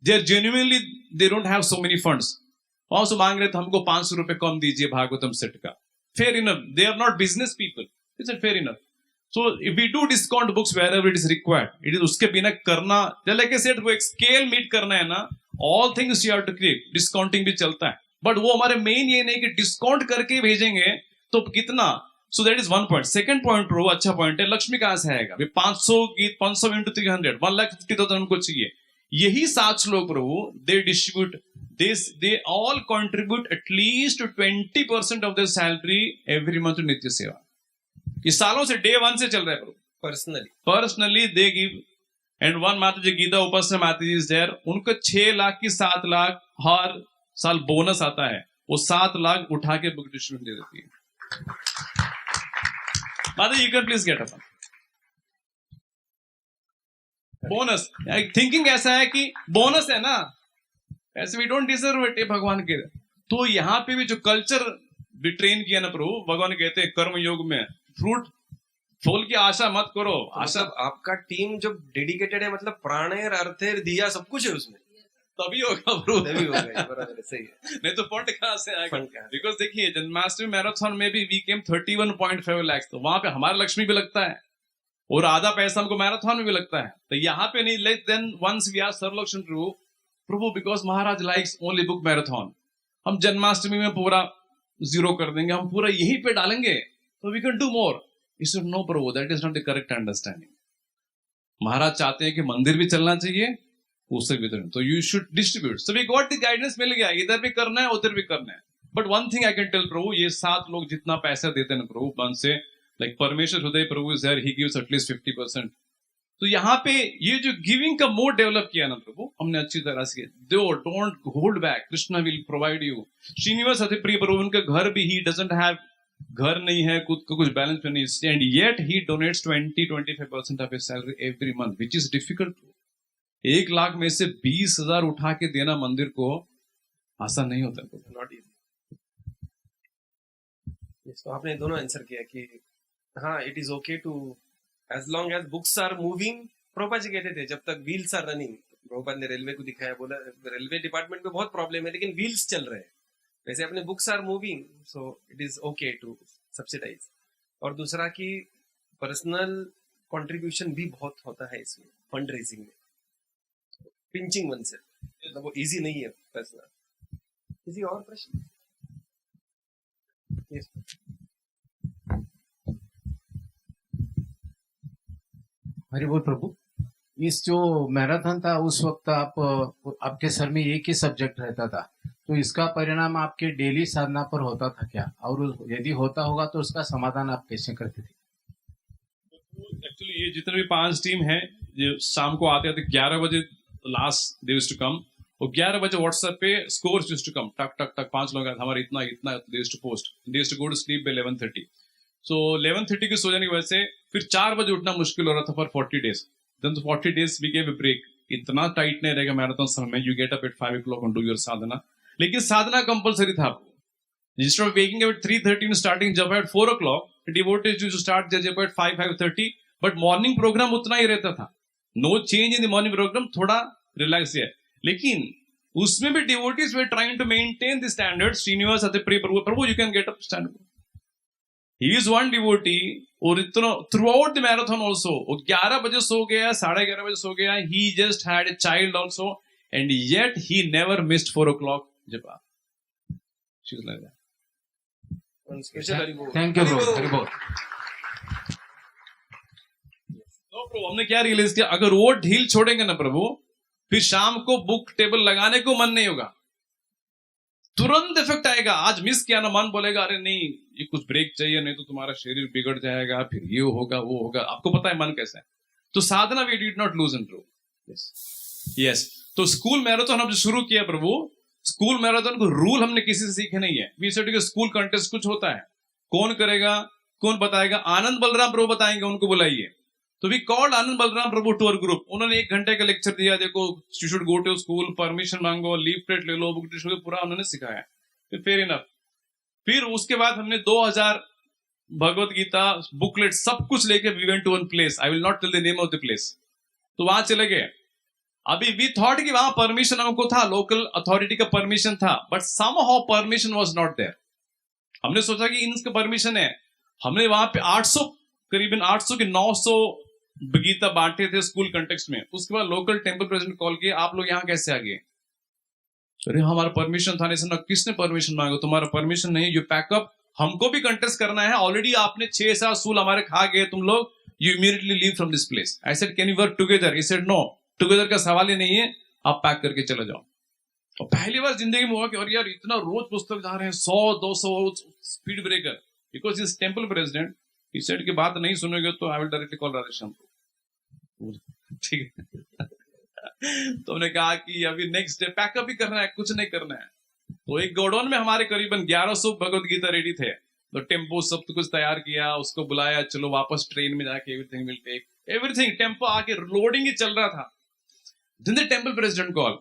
they are genuinely they don't have so many funds, और सो मांग रहे तो हमको 500 रुपए कम दीजिए भागवतम सेट का, fair enough, they are not business people, it's fair enough. So if we do discount books wherever it is required, it is उसके बिना करना, like I said, वो एक स्केल मीट करना है ना, all things you have to create, discounting भी चलता है, बट वो हमारे मेन ये नहीं कि डिस्काउंट करके भेजेंगे तो कितना, so that is one point. Second point pro अच्छा पॉइंट है, लक्ष्मी कहाँ से आएगा? 500 into 300, 1,50,000 हमको चाहिए, यही 7 श्लोक प्रभु they distribute this, they all contribute at least 20% of their salary every month to नित्य सेवा। इस सालों से डे 1 से चल रहा है personally they give, and one माता जी गीता उपासना माता जी इज देयर, उनको 6 लाख की 7 लाख हर साल बोनस आता है, वो 7 लाख उठा के बुक डिस्ट्रीब्यूशन दे देती है। माता you can please get up bonus, thinking ऐसा है कि बोनस है ना, ऐसे वी डोंट डिजर्व इट भगवान के। तो यहाँ पे भी जो कल्चर भी ट्रेन किया ना प्रभु, भगवान कहते हैं कर्म योग में फ्रूट फूल की आशा मत करो, आशा मतलब आपका टीम जो डेडिकेटेड है, मतलब प्राणेर अर्थेर दिया सब कुछ है उसमें, तभी होगा प्रभु, तभी होगा, बराबर है, सही है। नहीं तो फंड कहाँ से आएगा? फंड कहाँ? बिकॉज देखिए जन्माष्टमी मैराथन में भी वी केम 31.5 lakhs, तो वहां पे हमारा लक्ष्मी भी लगता है और आधा पैसा हमको मैराथन में भी लगता है, तो यहाँ पे नहीं। Let then once we are Sarvalakshmi Prabhu because Maharaj likes only book marathon, हम जन्माष्टमी में पूरा 0 कर देंगे, हम पूरा यहीं पे डालेंगे, तो we can do more. You should know Prabhu that is not the correct understanding. Maharaj चाहते हैं कि मंदिर भी चलना चाहिए, उससे भी तो you should distribute. So we got the guidance मिल गया, इधर भी करना है उधर भी करना है। But one thing I can tell Prabhu, ये 7 लोग जितना पैसा देते हैं प्रभु मन से, like Parameshwar Hriday Prabhu is there, he gives at least 50%। तो यहाँ पे ये जो गिविंग का मोड डेवलप किया ना प्रभु हमने अच्छी तरह से, दो don't hold back, Krishna will provide you. Shrinivas अति प्रिय प्रभु, उनका घर भी, ही डजंट हैव, घर नहीं है, खुद का कुछ बैलेंस नहीं, and yet he donates 20-25% of his salary every month, which is difficult. 1 lakh में से 20,000 उठा के देना मंदिर को आसान नहीं होता, नॉट इजी। तो आपने दोनों आंसर किया कि हाँ it is okay to as long as books are moving. Prabhupada ji कहते थे जब तक व्हील्स आर रनिंग, प्रभुपाद ने रेलवे को दिखाया, बोला रेलवे डिपार्टमेंट में बहुत प्रॉब्लम है लेकिन व्हील्स चल रहे हैं, वैसे अपने books are moving, so it is okay to subsidise. और दूसरा कि पर्सनल कंट्रीब्यूशन भी बहुत होता है इसमें, फंड रेजिंग में, पिंचिंग वन से, मतलब वो इजी नहीं है पर्सनल। किसी और प्रश्न? yes. हरि बोल प्रभु। इस जो मैराथन था उस वक्त आपके सर में एक ही सब्जेक्ट रहता था, तो इसका परिणाम आपके डेली साधना पर होता था क्या, और यदि होता होगा तो उसका समाधान आप कैसे करते थे? एक्चुअली ये जितने भी 5 टीम है जो शाम को आते थे 11 बजे last they used to come, और 11 बजे व्हाट्सएप पे स्कोर्स यूज्ड टू कम, टक टक टक 5 लोग हमारे इतना इतना they used to post, they used to go to sleep by 11:30। So 11:30 के सो जाने की वजह से फिर 4 बजे उठना मुश्किल हो रहा था for 40 days। Then 40 days we gave a break, इतना टाइट नहीं रहेगा मैराथन समय में, you get up at 5 o'clock and do your sadhana, लेकिन साधना कंपलसरी था आपको। Instead of waking up at 3:30 and starting japa at 4 o'clock, devotees used to start their japa at 5:30, but morning program उतना ही रहता था, no change in the morning program, थोड़ा relax है, लेकिन उसमें भी devotees were trying to maintain the standards। Srinivas अति प्रिय प्रभु you can get up stand up, he is one devotee, और इतना throughout the marathon also, वो 11 बजे सो गया, 11:30 बजे सो गया, he just had a child also, and yet he never missed 4 o'clock japa। She was like that। Special Hari Bol. Thank you प्रभु, हरि बोल। प्रभु हमने क्या रियलाइज किया, अगर वो ढील छोड़ेंगे ना प्रभु, फिर शाम को बुक टेबल लगाने को मन नहीं होगा, तुरंत इफेक्ट आएगा। आज मिस किया ना, मन बोलेगा अरे नहीं ये कुछ ब्रेक चाहिए, नहीं तो तुम्हारा शरीर बिगड़ जाएगा, फिर ये होगा वो होगा। आपको पता है मन कैसा है। तो sadhana we did not lose in true. Yes, तो स्कूल मैराथन हमने शुरू किया प्रभु। स्कूल मैराथन को रूल हमने किसी से सीखे नहीं है। वी सेड कि स्कूल कंटेस्ट कुछ होता है, कौन करेगा, कौन बताएगा, आनंद बलराम प्रभु बताएंगे, उनको बुलाइए। तो वी कॉल्ड आनंद बलराम प्रभु टू आवर ग्रुप। उन्होंने 1 घंटे का लेक्चर दिया, देखो you should go to school, permission मांगो, लीव प्लेट ले लो, बुक डिस्ट्रीब्यूट, पूरा उन्होंने सिखाया। फिर फेयर इनफ। फिर उसके बाद हमने 2000 भगवत गीता बुकलेट सब कुछ लेके we went to one place, I will not tell the name of the place. तो वहां चले गए। अभी वी थॉट कि वहां परमिशन हमको था, लोकल अथॉरिटी का परमिशन था, but somehow permission was not there. हमने सोचा कि इनका परमिशन है। हमने वहां पे 800 करीबन 800 के 900 गीता बांटे थे स्कूल कंटेक्स्ट में। उसके बाद लोकल टेंपल प्रेसिडेंट कॉल किए, आप लोग यहाँ कैसे आ गए? अरे हमारा परमिशन था नहीं। किसने परमिशन मांगा? तुम्हारा परमिशन नहीं, यू पैकअप, हमको भी कंटेस्ट करना है। ऑलरेडी आपने 6-7 सूल हमारे खा गए तुम लोग, you immediately leave from this place. I said can you work together? He said no, together का सवाल ही नहीं है, आप पैक करके चले जाओ। और पहली बार जिंदगी में हुआ कि अरे यार इतना रोज पुस्तक जा रहे हैं, 100-200 speed breaker. Because is temple president, he said की बात नहीं सुनोगे तो I will directly call Radheshyam को। ठीक है। तो हमने कहा कि अभी नेक्स्ट डे पैकअप ही करना है, कुछ नहीं करना है। तो एक गोडाउन में हमारे करीबन 1100 भगवत गीता रेडी थे। तो टेम्पो सब कुछ तैयार किया, उसको बुलाया, चलो वापस ट्रेन में जाके everything will take everything. Tempo आके लोडिंग ही चल रहा था। Then the temple president call,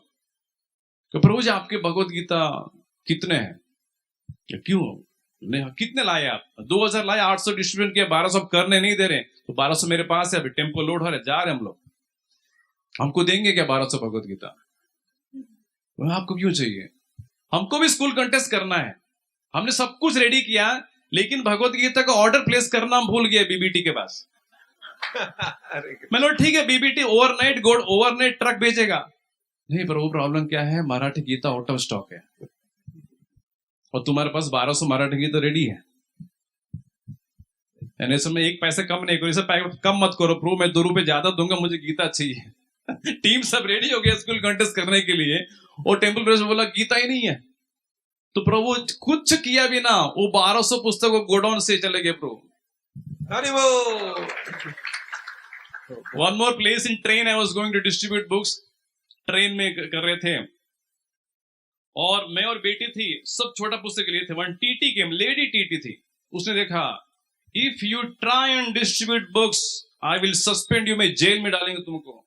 प्रभु जी आपके भगवत गीता कितने हैं? क्यों नहीं, कितने लाए आप? 2000 लाए, 800 डिस्ट्रीब्यूट किया, 1200 करने नहीं दे रहे। तो 1200 मेरे पास है, अभी टेम्पो लोड हो रहा है, जा रहे हम लोग, हमको देंगे क्या 1200 भगवत गीता? आपको क्यों चाहिए? हमको भी स्कूल कंटेस्ट करना है। हमने सब कुछ रेडी किया, लेकिन भगवत गीता का ऑर्डर प्लेस करना हम भूल गए बीबीटी के पास। मैंने ठीक है बीबीटी ओवरनाइट ट्रक भेजेगा। नहीं, पर वो प्रॉब्लम क्या है, Marathi Gita out of stock है और तुम्हारे पास 1200 मराठी गीता रेडी है। समय 1 पैसे कम नहीं करो, कम मत करो प्रो, मैं 2 रुपए ज्यादा दूंगा, मुझे गीता चाहिए। टीम सब रेडी हो गया स्कूल कंटेस्ट करने के लिए, और टेंपल प्रेसिडेंट बोला गीता ही नहीं है। तो प्रभु कुछ किया भी ना, वो 1200 पुस्तकों गोडाउन से चले गए प्रभु। अरे वो one more place in train, I was going to distribute books. Train में कर रहे थे, और मैं और बेटी थी, सब छोटा पुस्तक लिए थे। वन टीटी केम, लेडी टीटी थी, उसने देखा, if you try and distribute books I will suspend you, मैं जेल में डालेंगे तुमको।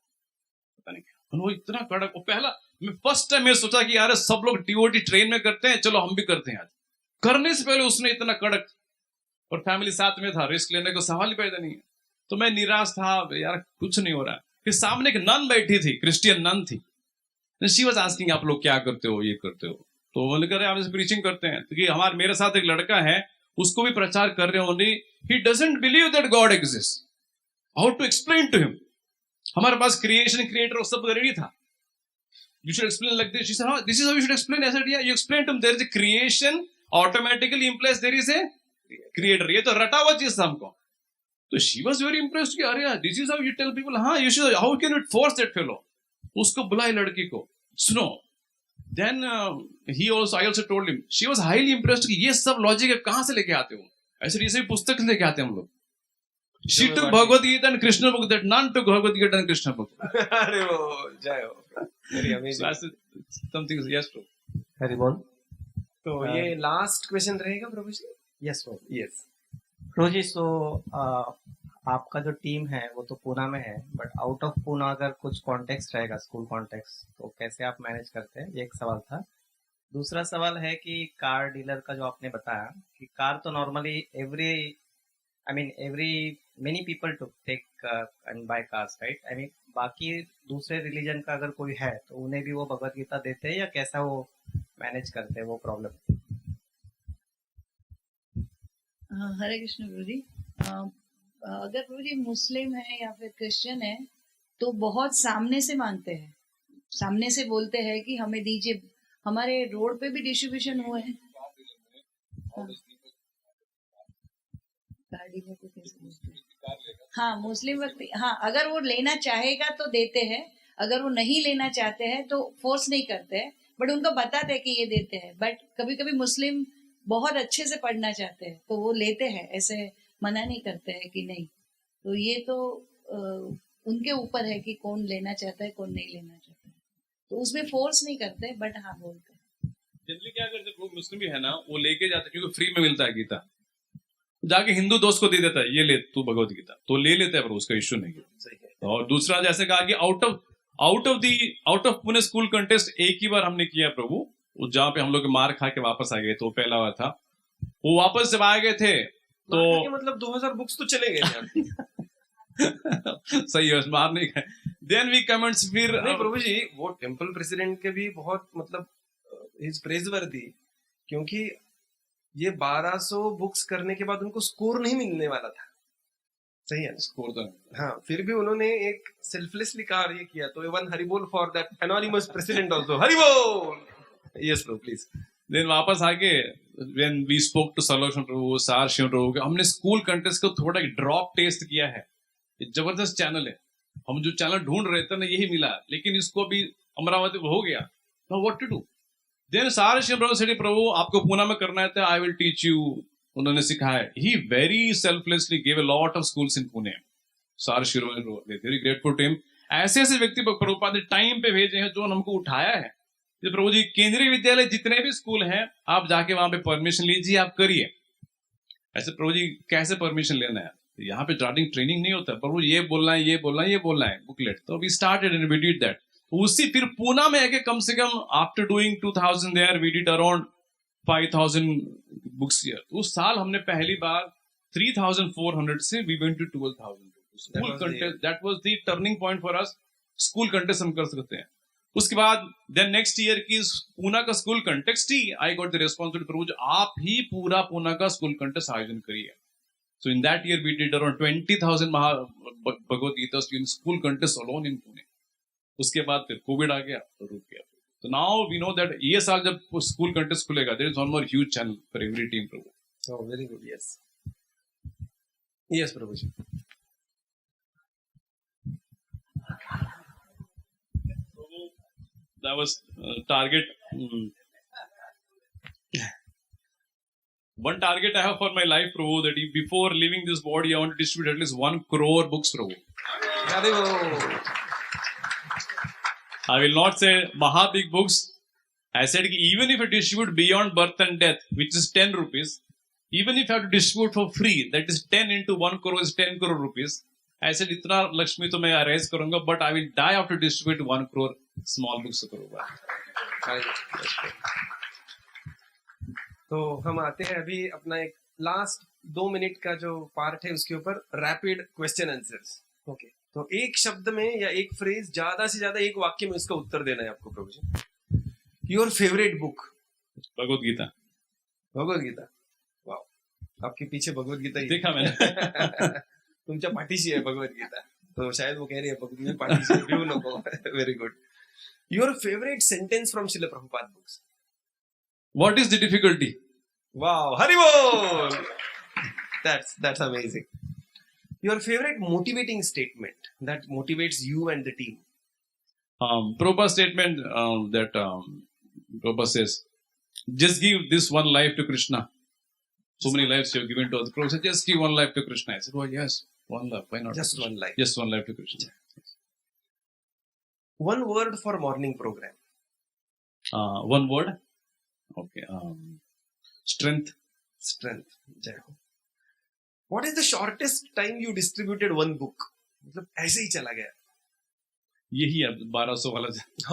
वो इतना कड़क। पहला मैं फर्स्ट टाइम मैं सोचा कि यार सब लोग टीओटी ट्रेन में करते हैं, चलो हम भी करते हैं। आज करने से पहले उसने इतना कड़क, और फैमिली साथ में था, रिस्क लेने का सवाल ही पैदा नहीं है। तो मैं निराश था, यार कुछ नहीं हो रहा। फिर सामने एक नन बैठी थी, क्रिश्चियन नन थी। शी वाज आस्किंग आप लोग क्या करते हो, ये करते हो? तो बोले कर हम प्रीचिंग करते हैं। क्योंकि हमारे मेरे साथ एक लड़का है, उसको भी प्रचार कर रहे होंगे। He doesn't believe that God exist, how to explain to him? हमारे पास क्रिएशन, क्रिएटर सब रेडी था। You should explain like this. She said, "Huh, this is how you should explain." I said, "Yeah, you explain to him. There is a creation, automatically implies there is a creator." ये तो रटा हुआ चीज था हमको। तो she was very impressed कि अरे यार, this is how you tell people. हाँ, you should. How can you force that fellow? उसको बुलाए लड़की को, सुनो। Then I also told him. She was highly impressed कि ये सब लॉजिक कहाँ से लेके आते हो? ऐसे ये सभी पुस्तक लेके आते हैं हम लोग। She took Bhagavad Gita and Krishna book, that none took Bhagavad Gita and Krishna book. अरे वो जय हो। Very amazing. Something yes to. Hari बोल। तो ये लास्ट क्वेश्चन रहेगा प्रभु जी। यस प्रभु। यस प्रभु जी, सो आपका जो टीम है वो तो पूना में है, बट आउट ऑफ पूना अगर कुछ कॉन्टेक्स्ट रहेगा, स्कूल कॉन्टेक्स्ट, तो कैसे आप मैनेज करते हैं? ये एक सवाल था। दूसरा सवाल है कि कार डीलर का जो आपने बताया कि कार तो normally many people to take and buy cars, right? बाकी दूसरे रिलीजन का अगर कोई है तो उन्हें भी वो भगवत गीता देते हैं, या कैसा वो मैनेज करते हैं वो प्रॉब्लम? हरे कृष्ण प्रभु जी। अगर प्रभु जी मुस्लिम है या फिर क्रिश्चियन है तो बहुत सामने से मांगते हैं, सामने से बोलते हैं कि हमें दीजिए। हमारे रोड पे भी डिस्ट्रीब्यूशन हुए हैं। हाँ मुस्लिम व्यक्ति, हाँ अगर वो लेना चाहेगा तो देते हैं, अगर वो नहीं लेना चाहते हैं तो फोर्स नहीं करते हैं, बट उनको बताते हैं कि ये देते हैं। बट कभी कभी मुस्लिम बहुत अच्छे से पढ़ना चाहते हैं तो वो लेते हैं, ऐसे मना नहीं करते हैं कि नहीं। तो ये तो उनके ऊपर है कि कौन लेना चाहता है कौन नहीं लेना चाहता है, तो उसमें फोर्स नहीं करते, बट हाँ बोलते हैं। जनरली क्या करते हैं, लोग मुस्लिम भी है ना, वो लेके जाते हैं क्योंकि फ्री में मिलता है गीता, जाके हिंदू दोस्त को दे देता है, ये ले तू भगवत गीता, तो ले लेते हैं, पर उसका इश्यू नहीं है। और दूसरा जैसे कहा कि out of Pune school contest एक ही बार हमने किया प्रभु, जहाँ पे हम लोग मार खा के वापस आ गए, तो पहला बार था वो वापस जब आ गए थे तो मतलब 2000 बुक्स तो चले गए सही है, मार नहीं खाए। देन वी कमेंट्स फिर नहीं प्रभु जी, वो टेम्पल प्रेसिडेंट के भी बहुत मतलब इज प्रेजवर्दी, क्योंकि ये 1200 बुक्स करने के बाद उनको स्कोर नहीं मिलने वाला था, सही है स्कोर तो हाँ, फिर भी उन्होंने एक सेल्फलेसली कार्य किया, तो वन हरिबोल for that anonymous president also, हरिबोल। Yes bro please. देन वापस आके व्हेन वी स्पोक टू सलोशन प्रभु, सार शिव प्रभु, हमने स्कूल कंटेस्ट को थोड़ा ड्रॉप टेस्ट किया है, ये जबरदस्त चैनल है, हम जो चैनल ढूंढ रहे थे ना यही मिला, लेकिन इसको भी अमरावती हो गया, तो व्हाट टू डू। देन सार शिव प्रभु सेठी प्रभु आपको पूना में करना है, आई विल टीच यू, उन्होंने सिखाया। He very selflessly give a lot of schools in Pune, सार शिव वेरी ग्रेटफुल टू हिम। ऐसे ऐसे व्यक्ति प्रभुपाद ने टाइम पे भेजे हैं जो हमको उठाया है। ये प्रभु जी केंद्रीय विद्यालय जितने भी स्कूल हैं, आप जाके वहां पे परमिशन लीजिए, आप करिए। ऐसे प्रभु जी कैसे परमिशन लेना है, यहाँ पे स्टार्टिंग ट्रेनिंग नहीं होता, प्रभु ये बोलना है ये बोलना है ये बोलना है बुकलेट, तो we started and we did that. उसी फिर पूना में आके कम से कम after doing 2000 there we did around 5000 books year. उस साल हमने पहली बार 3400 से we went to 12000 school contest, that was the turning point for us. School contest हम कर सकते हैं। उसके बाद देन नेक्स्ट ईयर की पूना का स्कूल कंटेस्ट ही I got the responsibility, Prabhu आप ही पूरा पूना का स्कूल कंटेस्ट आयोजन करिए। So in that year we did around 20,000 Bhagavad Gita in school contest alone in Pune. उसके बाद फिर कोविड आ गया तो रुक गया। So now we know that ये साल जब स्कूल कंटेस्ट खुलेगा, there is one more huge channel for every team प्रभु। Oh very good, yes. Yes प्रभु जी। That was target. One target I have for my life, Prabhu, that before leaving this body, I want to distribute at least 1 crore books, Prabhu. I will not say maha big books. I said even if I distribute beyond birth and death, which is 10 rupees, even if I have to distribute for free, that is 10 into 1 crore is 10 crore rupees. I said itna Lakshmi to मैं arrange करूँगा, but I will die after distribute 1 crore small books करूँगा। तो हम आते हैं अभी अपना एक लास्ट 2 मिनट का जो पार्ट है उसके ऊपर रैपिड क्वेश्चन आंसर्स। ओके, तो एक शब्द में या एक फ्रेज, ज्यादा से ज्यादा एक वाक्य में उसका उत्तर देना है आपको Prabhu ji. Your favourite book? Bhagavad Gita. Bhagavad Gita, वाह, आपके पीछे भगवत गीता ही देखा मैंने। तुमच्या पाठीशी आहे भगवत गीता, तो शायद वो कह रही है मी पाठीशी घेऊ नको। Very good. Your favourite sentence from Srila Prabhupada books? What is the difficulty? Wow, Haribol! That's amazing. Your favorite motivating statement that motivates you and the team? Prabhupada statement that Prabhupada says, just give this one life to Krishna. So many lives you have given to us. Prabhupada said, just give one life to Krishna. I said, oh yes, one life. Why not? Just one life. Just one life to Krishna. One word for morning program? One word? Okay. Strength. Strength. जय हो। What is the shortest time you distributed one book? मतलब ऐसे ही चला गया। यही है 1200 वाला।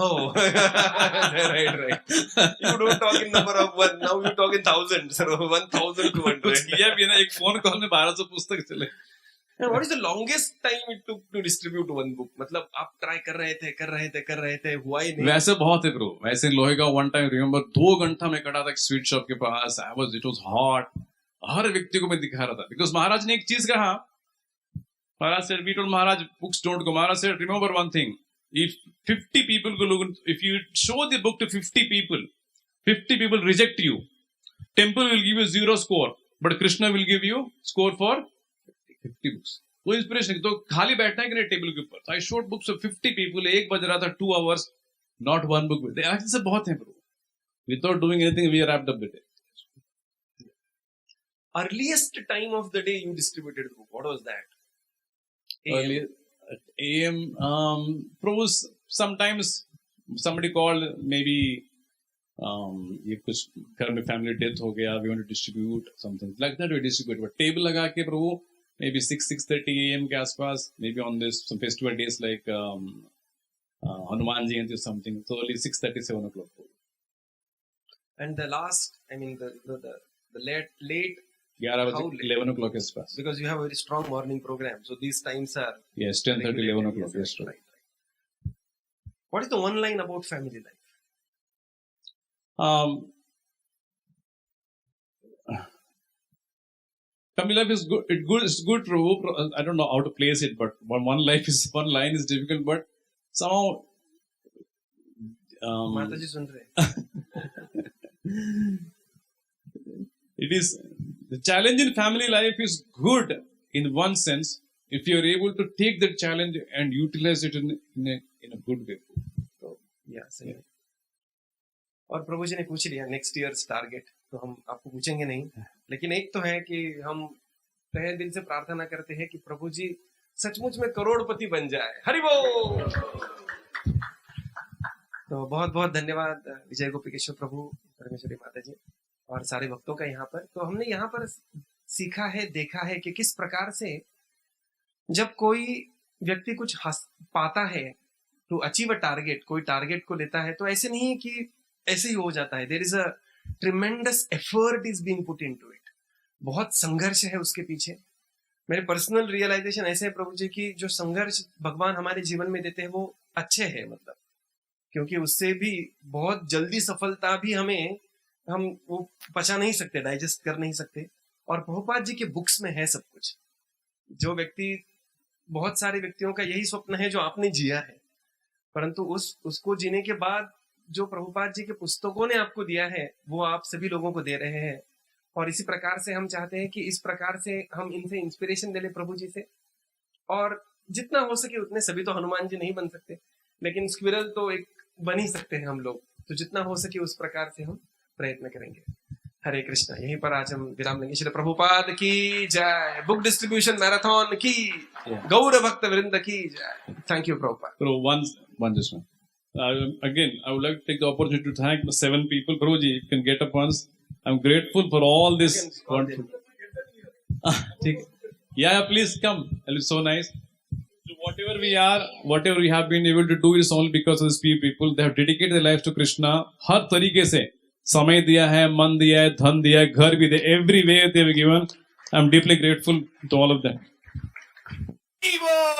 Oh, right. You don't talk in number of one. Now you talk in thousands. 1,200. कुछ किया भी ना, एक फोन कॉल में 1200 पुस्तक चले। And what is the longest time it took to distribute one book? मतलब आप ट्राई कर रहे थे, हुआ ही नहीं। वैसे बहुत है ब्रो, वैसे लोहे का one time remember 2 घंटा में खड़ा था एक स्वीट शॉप के पास। It was hot. हर व्यक्ति को मैं दिखा रहा था, because महाराज ने एक चीज कहा। महाराज said, we told Maharaj books don't go. Maharaj said, remember one thing. If 50 people go look, if you show the book to 50 people, 50 people reject you. Temple will give you 0 score, but Krishna will give you score for 50 books. वो inspiration तो खाली बैठना है कि नहीं table के ऊपर. I showed books of 50 people, एक बज रहा था 2 hours, नॉट वन बुक. ऐसे बहुत है bro. Without doing anything we are wrapped up with it. Earliest time of the day you distributed the book, what was that? Earlier at AM, pros sometimes somebody called, maybe ये कुछ घर में family death हो गया, we want to distribute something like that, we distribute. But table लगा के प्रभु maybe 6:30 AM के आसपास, maybe on this some festival days like Hanuman Jayanti or something, so only 6:30 7 o'clock. And the last, I mean the late 11 How बजे late? 11 o'clock के आसपास. because you have a very strong morning program, so these times are Yes, 10:30 11 o'clock. Yes, Yes, true. right. What is the one line about family life? Family life is good. It's good. Prabhu. I don't know how to place it, but one line is difficult. But somehow, माता जी सुन रहे हैं. it is the challenge in family life is good in one sense if you are able to take that challenge and utilize it in a good way. तो या सही है. और प्रभु जी ने पूछ लिया नेक्स्ट ईयर्स टारगेट, तो हम आपको पूछेंगे नहीं, लेकिन एक तो है कि हम तहे दिल से प्रार्थना करते हैं कि प्रभु जी सचमुच में करोड़पति बन जाए. हरि बोल. तो बहुत बहुत धन्यवाद विजय गोपिकेश्वर प्रभु, परमेश्वरी माता जी और सारे भक्तों का यहाँ पर. तो हमने यहाँ पर सीखा है, देखा है कि किस प्रकार से जब कोई व्यक्ति कुछ पाता है टू अचीव अ टारगेट, कोई टारगेट को लेता है, तो ऐसे नहीं है कि ऐसे ही हो जाता है. There is a tremendous effort is being put into it. बहुत संघर्ष है उसके पीछे. मेरे पर्सनल रियलाइजेशन ऐसे है प्रभु जी की जो संघर्ष भगवान हमारे जीवन में देते हैं वो अच्छे है, मतलब क्योंकि उससे भी बहुत जल्दी सफलता भी हम वो पचा नहीं सकते, डाइजेस्ट कर नहीं सकते. और प्रभुपाद जी के बुक्स में है सब कुछ. जो व्यक्ति, बहुत सारे व्यक्तियों का यही स्वप्न है जो आपने जिया है, परंतु उसको जीने के बाद जो प्रभुपाद जी के पुस्तकों ने आपको दिया है वो आप सभी लोगों को दे रहे हैं. और इसी प्रकार से हम चाहते हैं कि इस प्रकार से हम इनसे इंस्पिरेशन ले लें प्रभु जी से. और जितना हो सके उतने, सभी तो हनुमान जी नहीं बन सकते, लेकिन स्क्विरल तो एक बन ही सकते हैं हम लोग. तो जितना हो सके उस प्रकार से हम प्रयत्न करेंगे. हरे कृष्णा. यहीं पर आज हम विराम लेंगे. श्री प्रभुपाद की जय. बुक डिस्ट्रीब्यूशन मैराथन की, गौड़ भक्त वृंद की जय. Thank you Prabhupada. So one just one. Again, I would like to take the opportunity to thank the 7 people. Prabhuji, you can get up once. I'm grateful for all this. Yeah, please come. It's so nice. So whatever we have been able to do is only because of these few people. They have dedicated their lives to Krishna. हर तरीके से समय दिया है, मन दिया है, धन दिया है, घर भी दिया. Every way they have given. I'm deeply grateful to all of them. Evil!